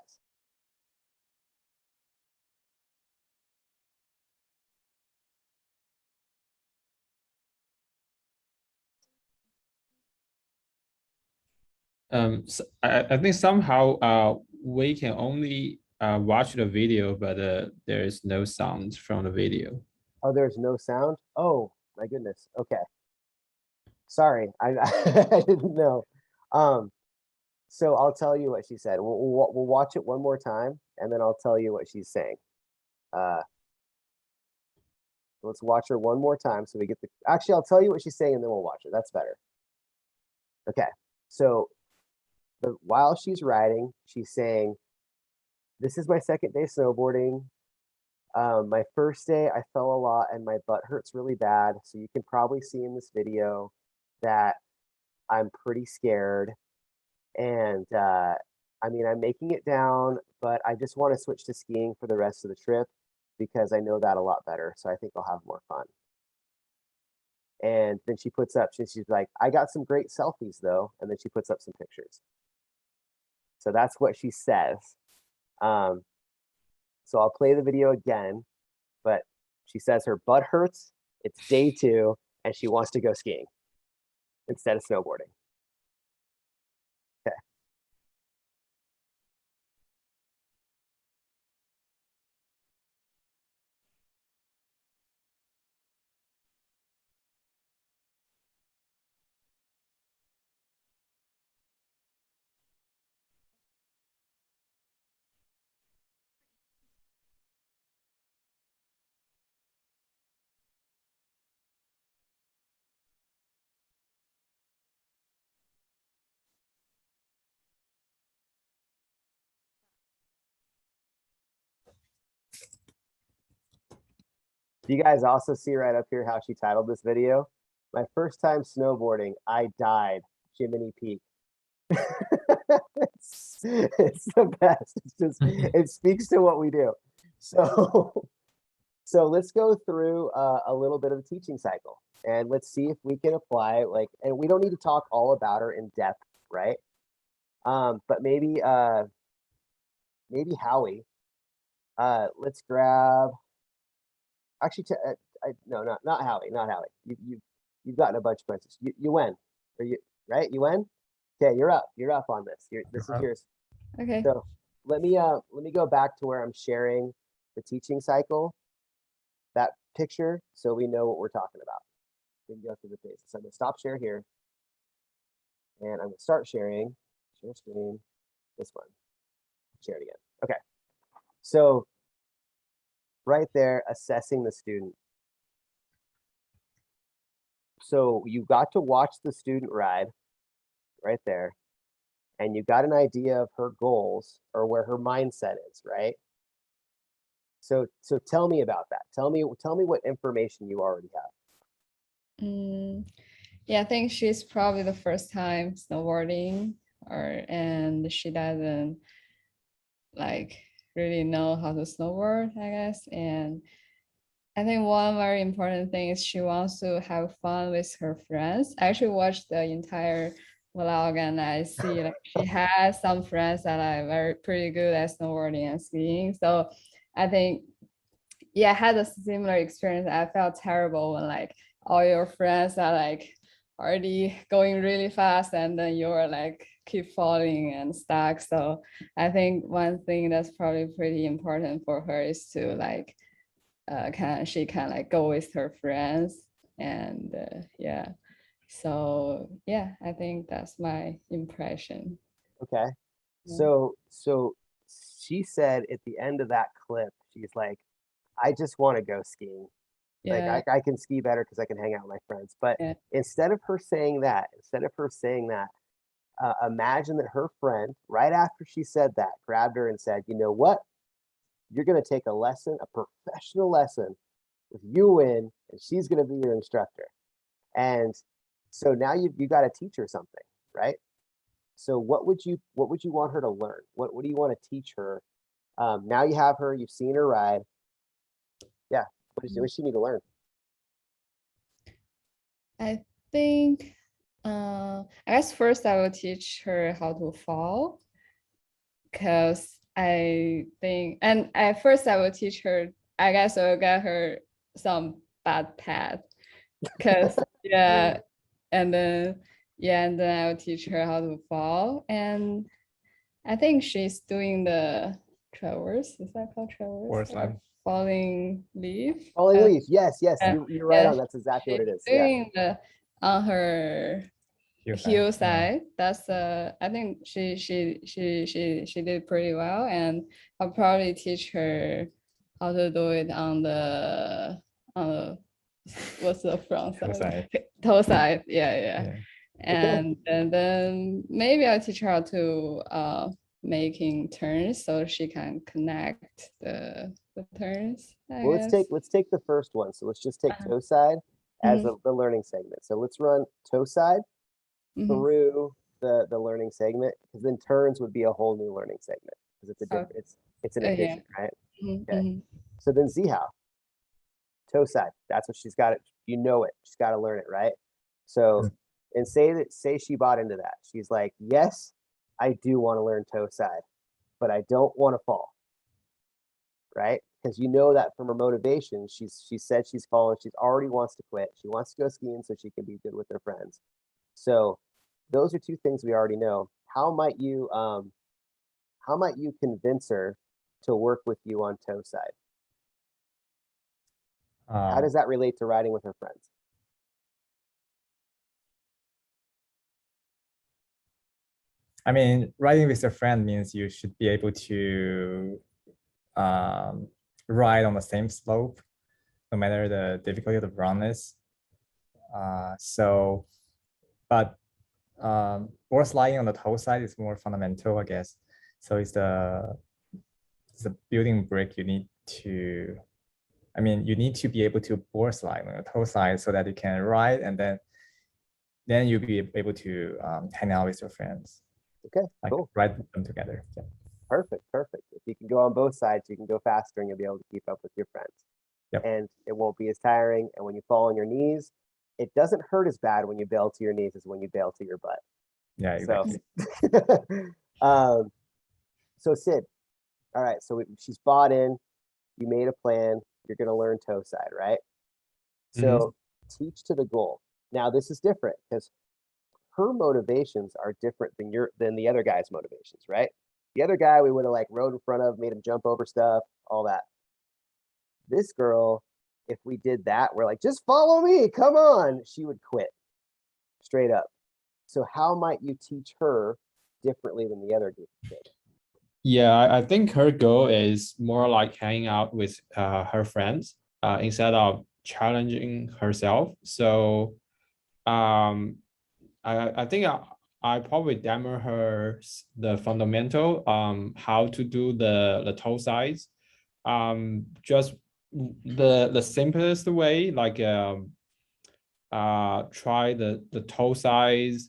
So I think somehow we can only watch the video, but there is no sound from the video. Oh, there's no sound? Oh, my goodness. Okay. Sorry, I I didn't know. So I'll tell you what she said. We'll watch it one more time, and then I'll tell you what she's saying. Let's watch her one more time so we get the. Actually, I'll tell you what she's saying, and then we'll watch her. That's better. Okay. So while she's riding, she's saying, "This is my second day snowboarding. My first day, I fell a lot, and my butt hurts really bad. So you can probably see in this video that I'm pretty scared. And I mean, I'm making it down, but I just want to switch to skiing for the rest of the trip because I know that a lot better. So I think I'll have more fun." And then she puts up, she's like, "I got some great selfies though." And then she puts up some pictures. So that's what she says. So I'll play the video again, but she says her butt hurts. It's day 2, and she wants to go skiing instead of snowboarding. Okay. Do you guys also see right up here how she titled this video? "My first time snowboarding, I died, Jiminy Peak." It's the best. It's just, it speaks to what we do. So, so let's go through a little bit of the teaching cycle, and let's see if we can apply, like, and we don't need to talk all about her in depth, right? But maybe Howie. Let's grab. Actually, no, not Howie, not Howie. You've gotten a bunch of questions. You win, or you right? You win. Okay, you're up. You're up on this. This is yours. Okay. So let me go back to where I'm sharing the teaching cycle, that picture, so we know what we're talking about. We can go through the phases. So I'm gonna stop share here, and I'm gonna start sharing. Share screen. This one. share it again. Okay. So right there, assessing the student. So you got to watch the student ride right there, and you got an idea of her goals or where her mindset is, right? So tell me about that. Tell me what information you already have. Yeah, I think she's probably the first time snowboarding, and she doesn't like really know how to snowboard, I guess. And I think one very important thing is she wants to have fun with her friends. I actually watched the entire vlog and I see like she has some friends that are pretty good at snowboarding and skiing. So I think, yeah, I had a similar experience. I felt terrible when like all your friends are like already going really fast and then you're like keep falling and stuck. So I think one thing that's probably pretty important for her is to like she can like go with her friends and yeah. So yeah, I think that's my impression. Okay. Yeah. So she said at the end of that clip, she's like, I just want to go skiing. Like Yeah, I can ski better because I can hang out with my friends. But yeah. instead of her saying that, imagine that her friend, right after she said that, grabbed her and said, you know what? You're going to take a lesson, a professional lesson with you in, and she's going to be your instructor. And so now you got to teach her something, right? So what would you want her to learn? What do you want to teach her? Now you have her, you've seen her ride. Yeah. What does she need to learn? I think I guess first I will teach her how to fall, because I think, and at first I will teach her, I guess I will get her some bad path, because yeah, and then I will teach her how to fall. And I think she's doing the traverse. Is that called traverse? Or slide. Falling leaf. Falling leaf. Yes, uh, you're right yeah, on. That's exactly what it is. she's Yeah. doing the on her heel side. That's I think she did pretty well, and I'll probably teach her how to do it on the what's the front Toe side? side. Toe side. Yeah. Yeah. And then maybe I'll teach her how to making turns so she can connect the turns, I Well, guess. let's take the first one. So let's just take Uh-huh. toe side as Mhm. the learning segment. So let's run toe side Mhm. through the learning segment, because then turns would be a whole new learning segment because it's a different Okay. it's an Yeah. addition, right? Mhm, Okay. mhm. So then Zihao, toe side. That's what she's got it. You know it. She's got to learn it, right? So and say she bought into that. She's like, yes, I do want to learn toe side, but I don't want to fall. Right? Because you know that from her motivation, she said she's fallen. She's already wants to quit. She wants to go skiing so she can be good with her friends. So those are two things we already know. How might you convince her to work with you on toe side? How does that relate to riding with her friends? I mean, riding with a friend means you should be able to ride on the same slope, no matter the difficulty of the run is. But board sliding on the toe side is more fundamental, I guess. So it's the building brick you need to. I mean, you need to be able to board slide on the toe side so that you can ride, and then you'll be able to hang out with your friends. Okay, like cool. Ride them together. Yeah. Perfect. If you can go on both sides, you can go faster and you'll be able to keep up with your friends. Yep. And it won't be as tiring. And when you fall on your knees, it doesn't hurt as bad when you bail to your knees as when you bail to your butt. Yeah, exactly. So, so Sid, all right. So she's bought in. You made a plan. You're going to learn toe side, right? So teach to the goal. Now this is different because her motivations are different than the other guy's motivations, right? The other guy we would have like rode in front of, made him jump over stuff, all that. This girl, if we did that, we're like, just follow me, come on. She would quit straight up. So how might you teach her differently than the other group did? Yeah, I think her goal is more like hanging out with her friends instead of challenging herself. So I think I probably demo her the fundamental how to do the toe size, just the simplest way, like try the toe size,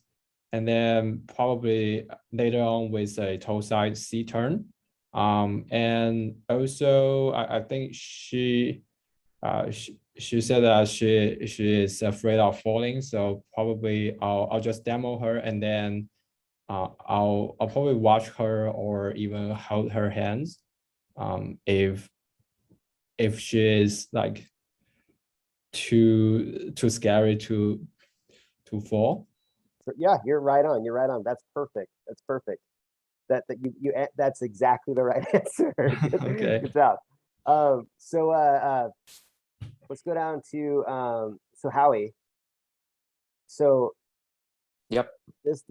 and then probably later on with a toe size C turn. And also I think she said that she is afraid of falling, so probably I'll just demo her, and then I'll probably watch her or even hold her hands if she is like too scary to fall. So, yeah, you're right on. You're right on. That's perfect. That's perfect. That's exactly the right answer. Okay. Good job. So let's go down to so Howie. So Yep. this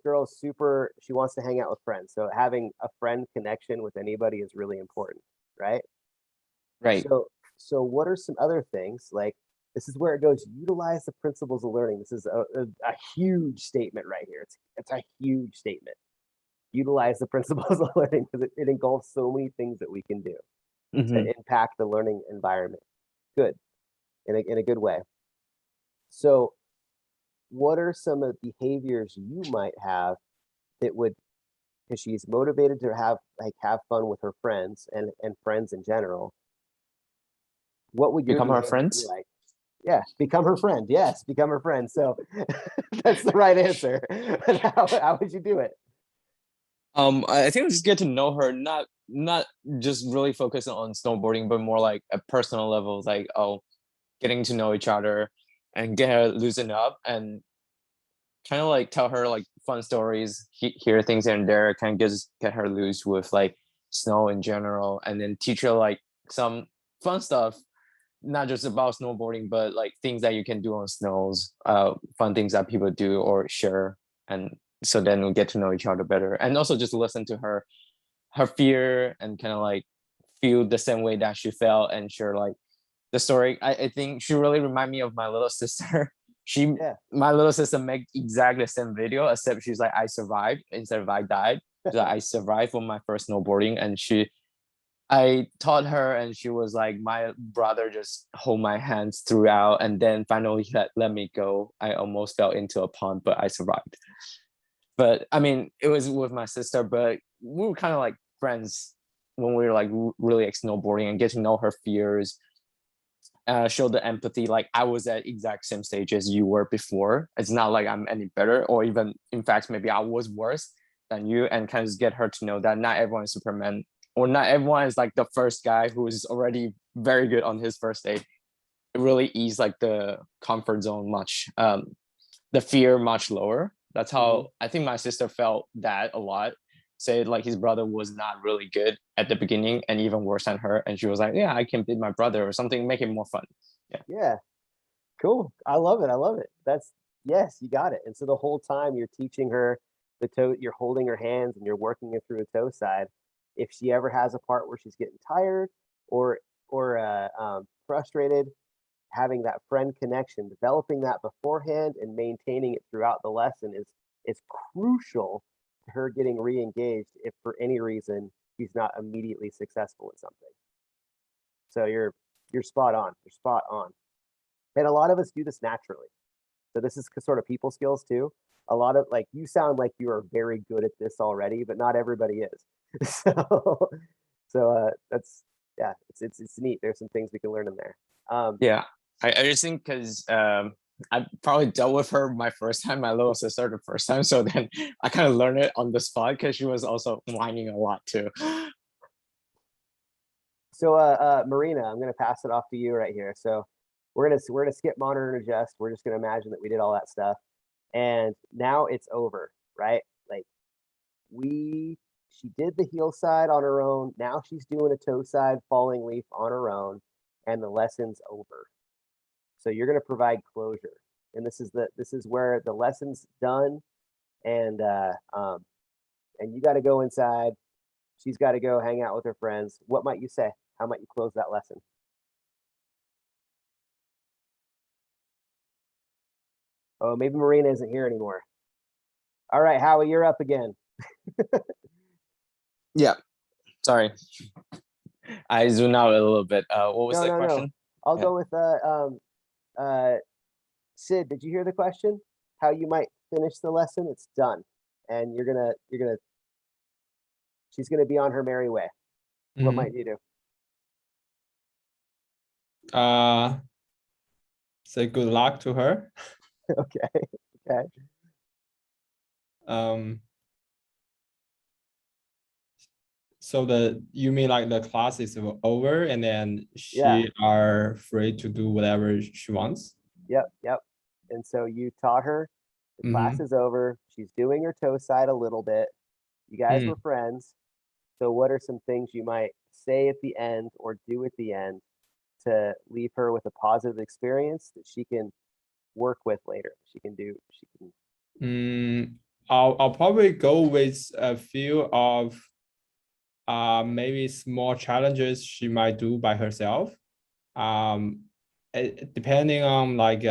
girl is super, she wants to hang out with friends. So having a friend connection with anybody is really important, right? Right. So what are some other things, like this is where it goes, utilize the principles of learning. This is a huge statement right here. It's a huge statement. Utilize the principles of learning because it engulfs so many things that we can do to Mhm. impact the learning environment. Good, in a good way. So what are some of the behaviors you might have that would, because she's motivated to have fun with her friends and friends in general, what would your Become her behavior be friends? like? Yeah, become her friend. Yes, become her friend. So that's the right answer. But how would you do it? I think it's get to know her, not just really focusing on snowboarding, but more like at personal levels, like getting to know each other and get her loosen up and kind of like tell her like fun stories, hear things here and there, kind of just get her loose with like snow in general, and then teach her like some fun stuff, not just about snowboarding, but like things that you can do on snows, fun things that people do or share, and so then we'll get to know each other better, and also just listen to her fear and kind of like feel the same way that she felt and share like the story. I think she really remind me of my little sister. She Yeah. My little sister make exactly the same video, except she's like I survived instead of I died. She's like, I survived for my first snowboarding, and I taught her, and she was like, my brother just hold my hands throughout, and then finally he let me go. I almost fell into a pond, but I survived. But I mean, it was with my sister, but we were kind of like friends when we were like really like snowboarding and get to know her fears, show the empathy. Like I was at exact same stage as you were before. It's not like I'm any better, or even in fact maybe I was worse than you, and kind of just get her to know that not everyone is Superman, or not everyone is like the first guy who is already very good on his first day. It really ease like the comfort zone much, the fear much lower. That's how I think my sister felt that a lot. Said like his brother was not really good at the beginning and even worse than her. And she was like, yeah, I can beat my brother or something, make it more fun. Yeah. Yeah. Cool. I love it. I love it. Yes, you got it. And so the whole time you're teaching her the toe, you're holding her hands and you're working her through a toe side. If she ever has a part where she's getting tired or frustrated, having that friend connection, developing that beforehand and maintaining it throughout the lesson is crucial to her getting re-engaged if for any reason she's not immediately successful at something. So you're spot on. You're spot on. And a lot of us do this naturally. So this is sort of people skills too. A lot of like you sound like you are very good at this already, but not everybody is. So that's yeah, it's neat. There's some things we can learn in there. Yeah. I just think because I probably dealt with her my first time, my little sister the first time. So then I kind of learned it on the spot because she was also whining a lot too. So Marina, I'm gonna pass it off to you right here. So we're gonna skip monitor and adjust. We're just gonna imagine that we did all that stuff. And now it's over, right? Like she did the heel side on her own. Now she's doing a toe side falling leaf on her own, and the lesson's over. So you're going to provide closure, and this is where the lesson's done, and you got to go inside, She's got to go hang out with her friends. What might you say? How might you close that lesson? Oh, maybe Marina isn't here anymore. All right, Howie, you're up again. Yeah. Sorry. I zoomed out a little bit. What was the No. question? I'll Yeah. go with Sid. Did you hear the question? How you might finish the lesson? It's done, and she's gonna be on her merry way. What Mhm. might you do? Say good luck to her. Okay. Okay. So you mean like the class is over and then Yeah. she are free to do whatever she wants? Yep. And so you taught her. The class Mhm. is over. She's doing her toe side a little bit. You guys Mm. were friends. So what are some things you might say at the end or do at the end to leave her with a positive experience that she can work with later? She can. I'll probably go with a few of maybe small challenges she might do by herself. Depending on like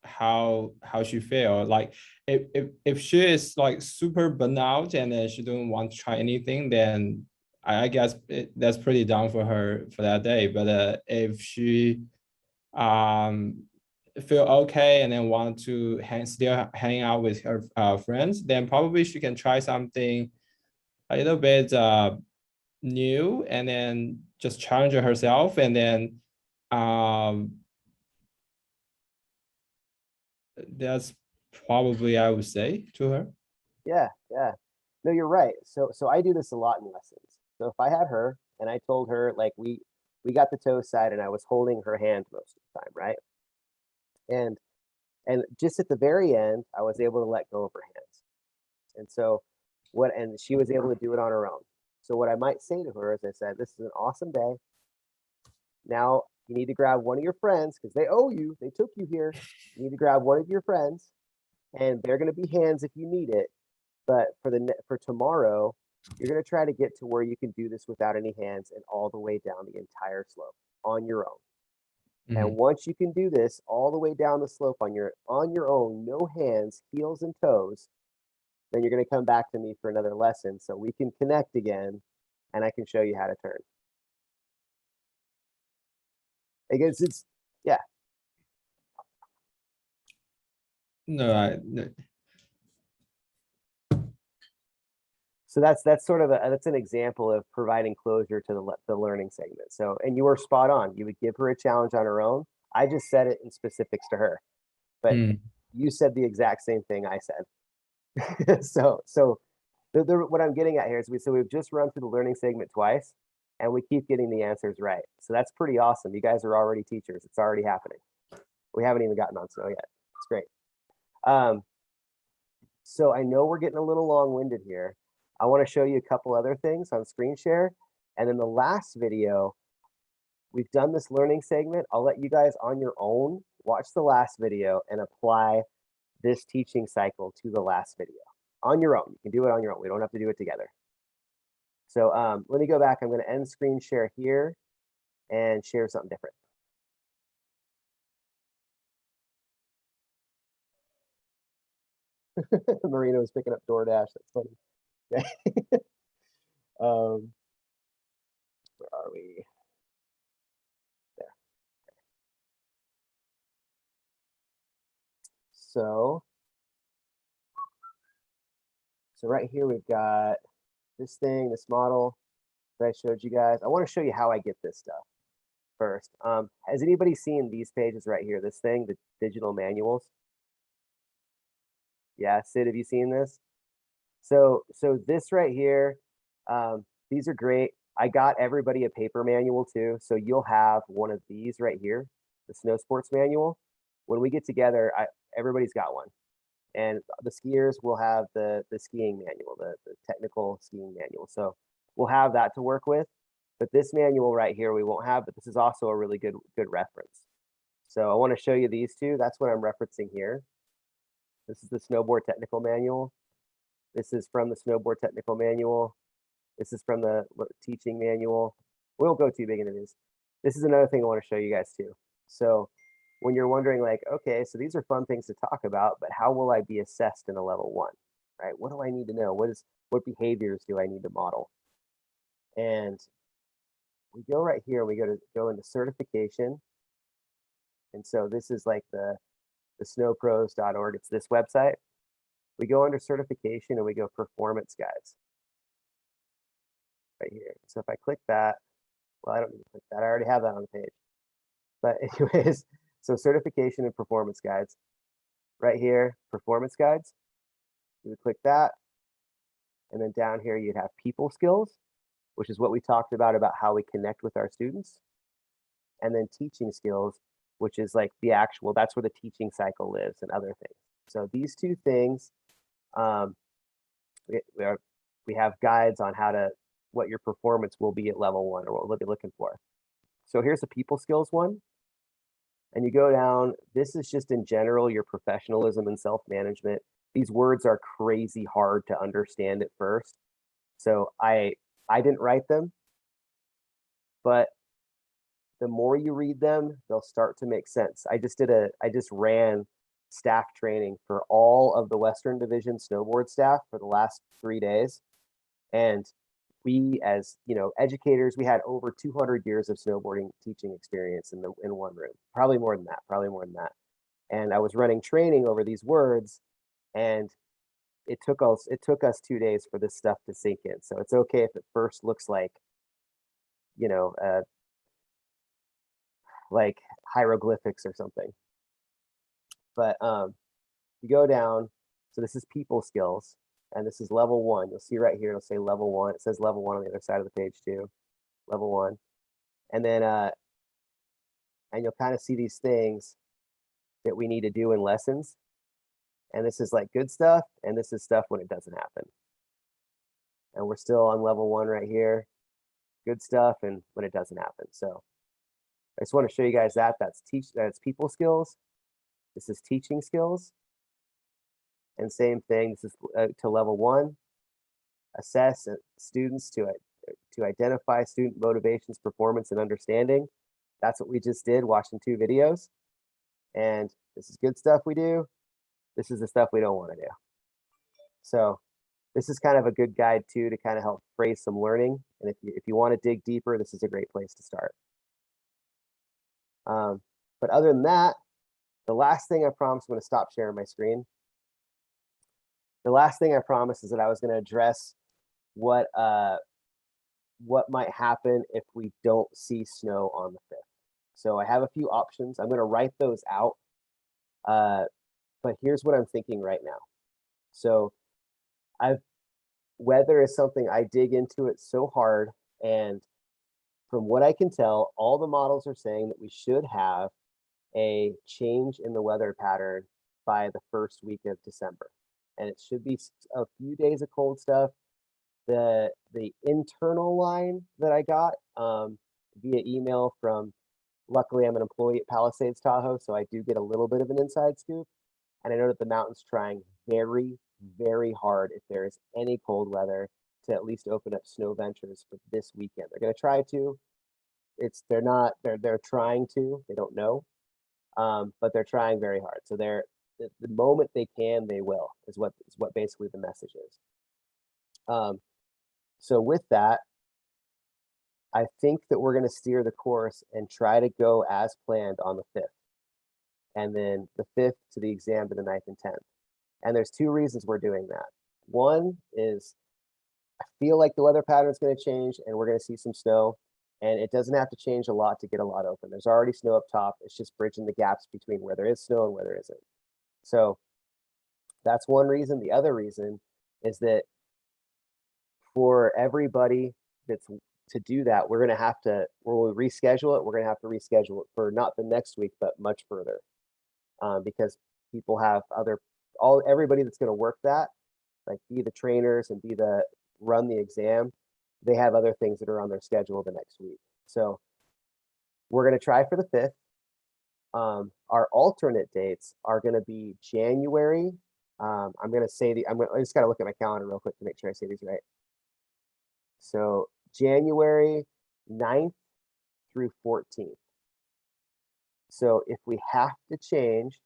how she feel. Like if she is like super burnout and then she don't want to try anything, then I guess that's pretty down for her for that day. But if she feel okay and then want to still hang out with her friends, then probably she can try something a little bit new and then just challenge herself, and then that's probably I would say to her. Yeah. No, you're right. So I do this a lot in lessons. So if I had her and I told her like we got the toe side and I was holding her hand most of the time, right? And just at the very end, I was able to let go of her hands. And so and she was able to do it on her own. So what I might say to her is I said, this is an awesome day. Now you need to grab one of your friends because they owe you. They took you here. You need to grab one of your friends and they're going to be hands if you need it. But for tomorrow, you're going to try to get to where you can do this without any hands and all the way down the entire slope on your own. And Mhm. once you can do this all the way down the slope on your own, no hands, heels and toes, then you're going to come back to me for another lesson so we can connect again and I can show you how to turn. I guess it's yeah. No. So that's sort of that's an example of providing closure to the learning segment. So, and you were spot on. You would give her a challenge on her own. I just said it in specifics to her, but Mm. you said the exact same thing I said. so what I'm getting at here is we've just run through the learning segment twice, and we keep getting the answers right. So that's pretty awesome. You guys are already teachers. It's already happening. We haven't even gotten on snow yet. It's great. So I know we're getting a little long-winded here. I want to show you a couple other things on screen share. And in the last video, we've done this learning segment. I'll let you guys on your own watch the last video and apply this teaching cycle to the last video on your own. You can do it on your own. We don't have to do it together. So let me go back. I'm going to end screen share here and share something different. Marina was picking up DoorDash. That's funny. Okay. Where are we? There. So right here we've got this thing, this model that I showed you guys. I want to show you how I get this stuff first. Has anybody seen these pages right here? This thing, the digital manuals? Yeah, Sid, have you seen this? So this right here, these are great. I got everybody a paper manual too. So you'll have one of these right here, the snow sports manual. When we get together, everybody's got one. And the skiers will have the skiing manual, the technical skiing manual. So we'll have that to work with. But this manual right here, we won't have, but this is also a really good reference. So I want to show you these two. That's what I'm referencing here. This is the snowboard technical manual. This is from the snowboard technical manual. This is from the teaching manual. We won't go too big into this. This is another thing I want to show you guys too. So when you're wondering like, okay, so these are fun things to talk about, but how will I be assessed in a level 1, right? What do I need to know? What behaviors do I need to model? And we go right here, we go into certification. And so this is like the snowpros.org, it's this website. We go under certification and we go performance guides right here. So if I click that, well, I don't need to click that. I already have that on the page. But anyways, so certification and performance guides right here, performance guides. You would click that. And then down here, you'd have people skills, which is what we talked about how we connect with our students. And then teaching skills, which is like the actual, that's where the teaching cycle lives and other things. So these two things, we have guides on what your performance will be at level 1 or what we'll be looking for. So here's a people skills one. And you go down, this is just in general, your professionalism and self-management. These words are crazy hard to understand at first. So I didn't write them, but the more you read them, they'll start to make sense. I just ran staff training for all of the Western Division snowboard staff for the last 3 days. And we, as educators, we had over 200 years of snowboarding teaching experience in one room, probably more than that. And I was running training over these words, and it took us 2 days for this stuff to sink in. So it's okay if it first looks like like hieroglyphics or something. But you go down, so this is people skills, and this is level 1. You'll see right here, it'll say level 1. It says level 1 on the other side of the page too, level 1. And then, and you'll kind of see these things that we need to do in lessons. And this is like good stuff, and this is stuff when it doesn't happen. And we're still on level 1 right here, good stuff, and when it doesn't happen. So I just want to show you guys that's people skills. This is teaching skills. And same thing, this is to level 1, assess students to identify student motivations, performance, and understanding. That's what we just did, watching 2 videos. And this is good stuff we do. This is the stuff we don't want to do. So this is kind of a good guide too, to kind of help phrase some learning. And if you want to dig deeper, this is a great place to start. But other than that, the last thing I promised, I'm going to stop sharing my screen. The last thing I promised is that I was going to address what might happen if we don't see snow on the 5th. So I have a few options. I'm going to write those out. But here's what I'm thinking right now. So weather is something I dig into it so hard, and from what I can tell, all the models are saying that we should have a change in the weather pattern by the first week of December. And it should be a few days of cold stuff. The internal line that I got via email from, luckily I'm an employee at Palisades Tahoe, so I do get a little bit of an inside scoop. And I know that the mountain's trying very, very hard, if there is any cold weather, to at least open up snow ventures for this weekend. They're going to try to. They're trying to. They don't know, but they're trying very hard. So the moment they can, they will. Is what basically the message is. So with that, I think that we're going to steer the course and try to go as planned on the 5th, and then the 5th to the exam to the 9th and 10th. And there's 2 reasons we're doing that. One is I feel like the weather pattern is going to change and we're going to see some snow, and it doesn't have to change a lot to get a lot open. There's already snow up top. It's just bridging the gaps between where there is snow and where there isn't. So that's one reason. The other reason is that for everybody that's to do that, we're going to have to, when we reschedule it, we're going to have to reschedule it for not the next week, but much further, because people have everybody that's going to work that, like be the trainers and run the exam, they have other things that are on their schedule the next week. So we're going to try for the 5th. Our alternate dates are going to be January. I just got to look at my calendar real quick to make sure I say these right. So January 9th through 14th. So if we have to change,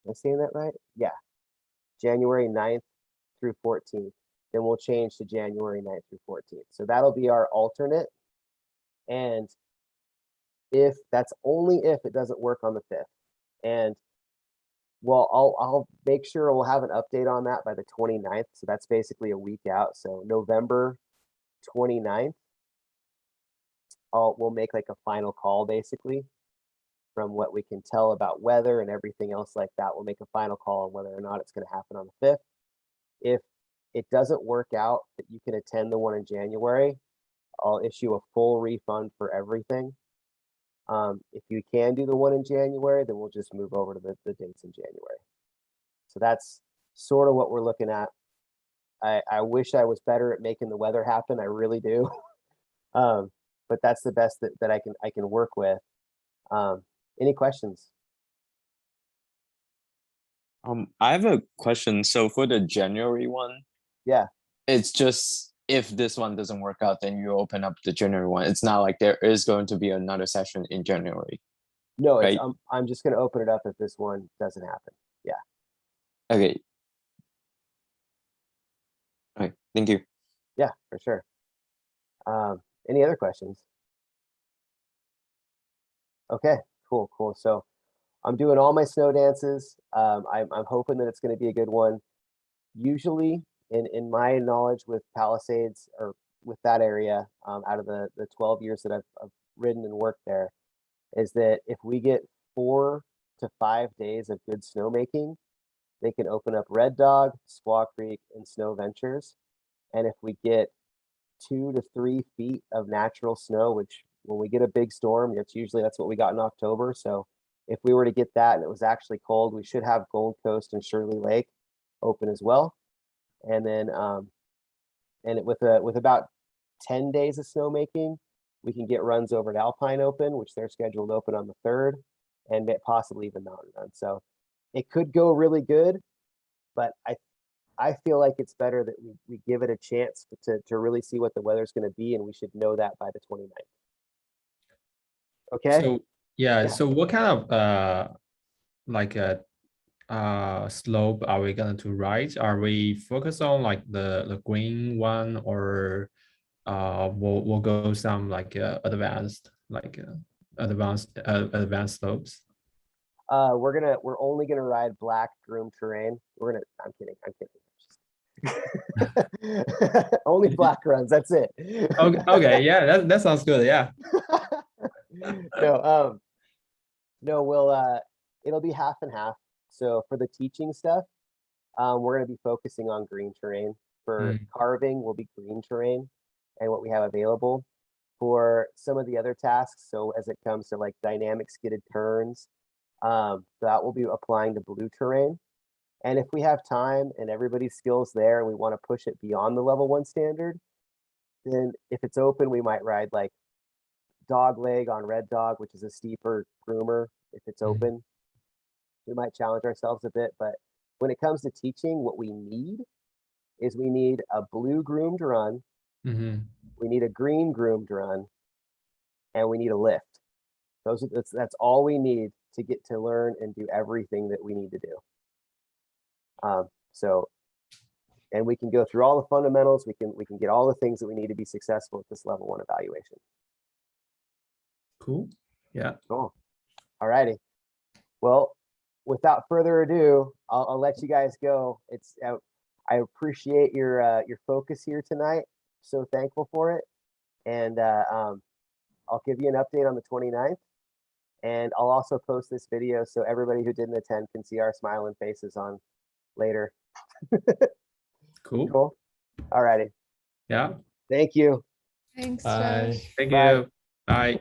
am I saying that right? Yeah. January 9th through 14th. Then we'll change to January 9th through 14th. So that'll be our alternate. And if that's only if it doesn't work on the 5th. And well, I'll make sure we'll have an update on that by the 29th. So that's basically a week out. So November 29th, we'll make like a final call basically from what we can tell about weather and everything else like that. We'll make a final call on whether or not it's going to happen on the 5th. If it doesn't work out that you can attend the one in January, I'll issue a full refund for everything. If you can do the one in January, then we'll just move over to the dates in January. So that's sort of what we're looking at. I wish I was better at making the weather happen. I really do. But that's the best that I can work with. Any questions? I have a question. So for the January one, Yeah. it's just if this one doesn't work out, then you open up the January one. It's not like there is going to be another session in January. No, Right. I'm just going to open it up if this one doesn't happen. Yeah. Okay. All right. Thank you. Yeah, for sure. Any other questions? Okay, cool. So I'm doing all my snow dances. I'm hoping that it's going to be a good one. Usually, in my knowledge with Palisades or with that area, out of the 12 years that I've ridden and worked there, is that if we get 4 to 5 days of good snowmaking, they can open up Red Dog, Squaw Creek, and Snow Ventures. And if we get 2 to 3 feet of natural snow, which when we get a big storm, that's what we got in October. So if we were to get that and it was actually cold, we should have Gold Coast and Shirley Lake open as well. And then with about 10 days of snowmaking, we can get runs over at Alpine Open, which they're scheduled to open on the 3rd, and possibly even Mountain Run. So it could go really good, but I feel like it's better that we give it a chance to really see what the weather's going to be, and we should know that by the 29th. Okay. So yeah, Yeah. so what kind of like a slope are we going to ride? Are we focused on like the green one, or we'll go some like advanced slopes? We're only gonna ride black groomed terrain. I'm kidding. Only black runs. That's it. Okay, yeah, that sounds good. Yeah. No, it'll be half and half. So for the teaching stuff, we're gonna be focusing on green terrain. For carving, will be green terrain and what we have available. For some of the other tasks, so as it comes to like dynamic skidded turns, that will be applying to blue terrain. And if we have time and everybody's skills there and we want to push it beyond the level 1 standard, then if it's open, we might ride like dog leg on Red Dog, which is a steeper groomer. If it's open, we might challenge ourselves a bit. But when it comes to teaching, what we need is we need a blue groomed run, we need a green groomed run, and we need a lift. That's all we need to get to learn and do everything that we need to do. And we can go through all the fundamentals. We can get all the things that we need to be successful at this level 1 evaluation. Cool. Yeah. Cool. All righty. Well, without further ado, I'll let you guys go. I appreciate your focus here tonight. So thankful for it. And I'll give you an update on the 29th. And I'll also post this video so everybody who didn't attend can see our smiling faces on later. Cool. Cool. All righty. Yeah. Thank you. Thanks, Bye. Josh. Thank Bye. you. Bye.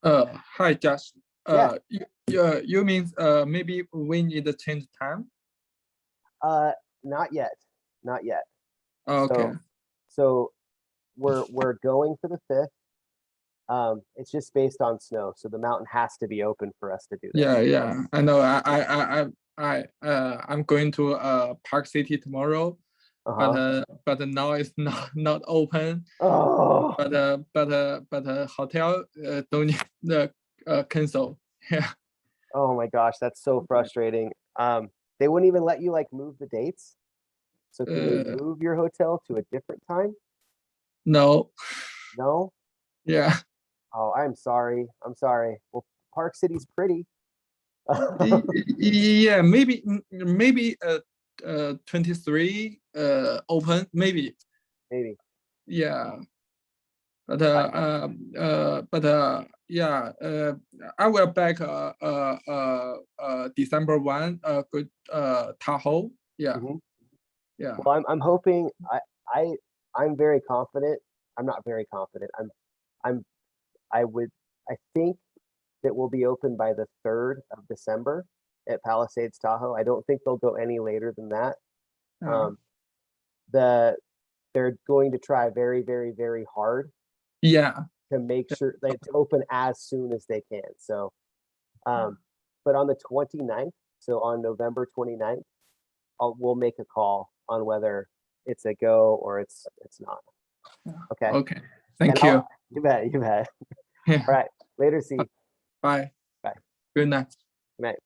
Hi, Josh. Yeah. You mean maybe we need to change time? Not yet. Not yet. Okay. So we're going for the 5th. It's just based on snow, so the mountain has to be open for us to do that. Yeah, I know. I'm going to Park City tomorrow, but now it's not open. Oh, But hotel don't need the cancel. Yeah. oh my gosh, that's so frustrating. They wouldn't even let you like move the dates. So can you Uh, move your hotel to a different time? No. No? Yeah. Oh, I'm sorry. I'm sorry. Well, Park City's pretty. Yeah. Maybe 23 open. Maybe. Maybe. Yeah. But yeah, I will back December 1 good Tahoe. Yeah. Mhm. Yeah. Well, I'm hoping I'm very confident. I'm not very confident. I'm I think that will be open by the 3rd of December at Palisades Tahoe. I don't think they'll go any later than that. Uh, They're going to try very, very, very hard yeah. to make sure they to open as soon as they can. So, but on the 29th, so on November 29th, we'll make a call on whether it's a go or it's not. Okay. Okay. Thank And you. You bet. You bet. Yeah. All right. Later. See. Bye. Bye. Good night. Good night.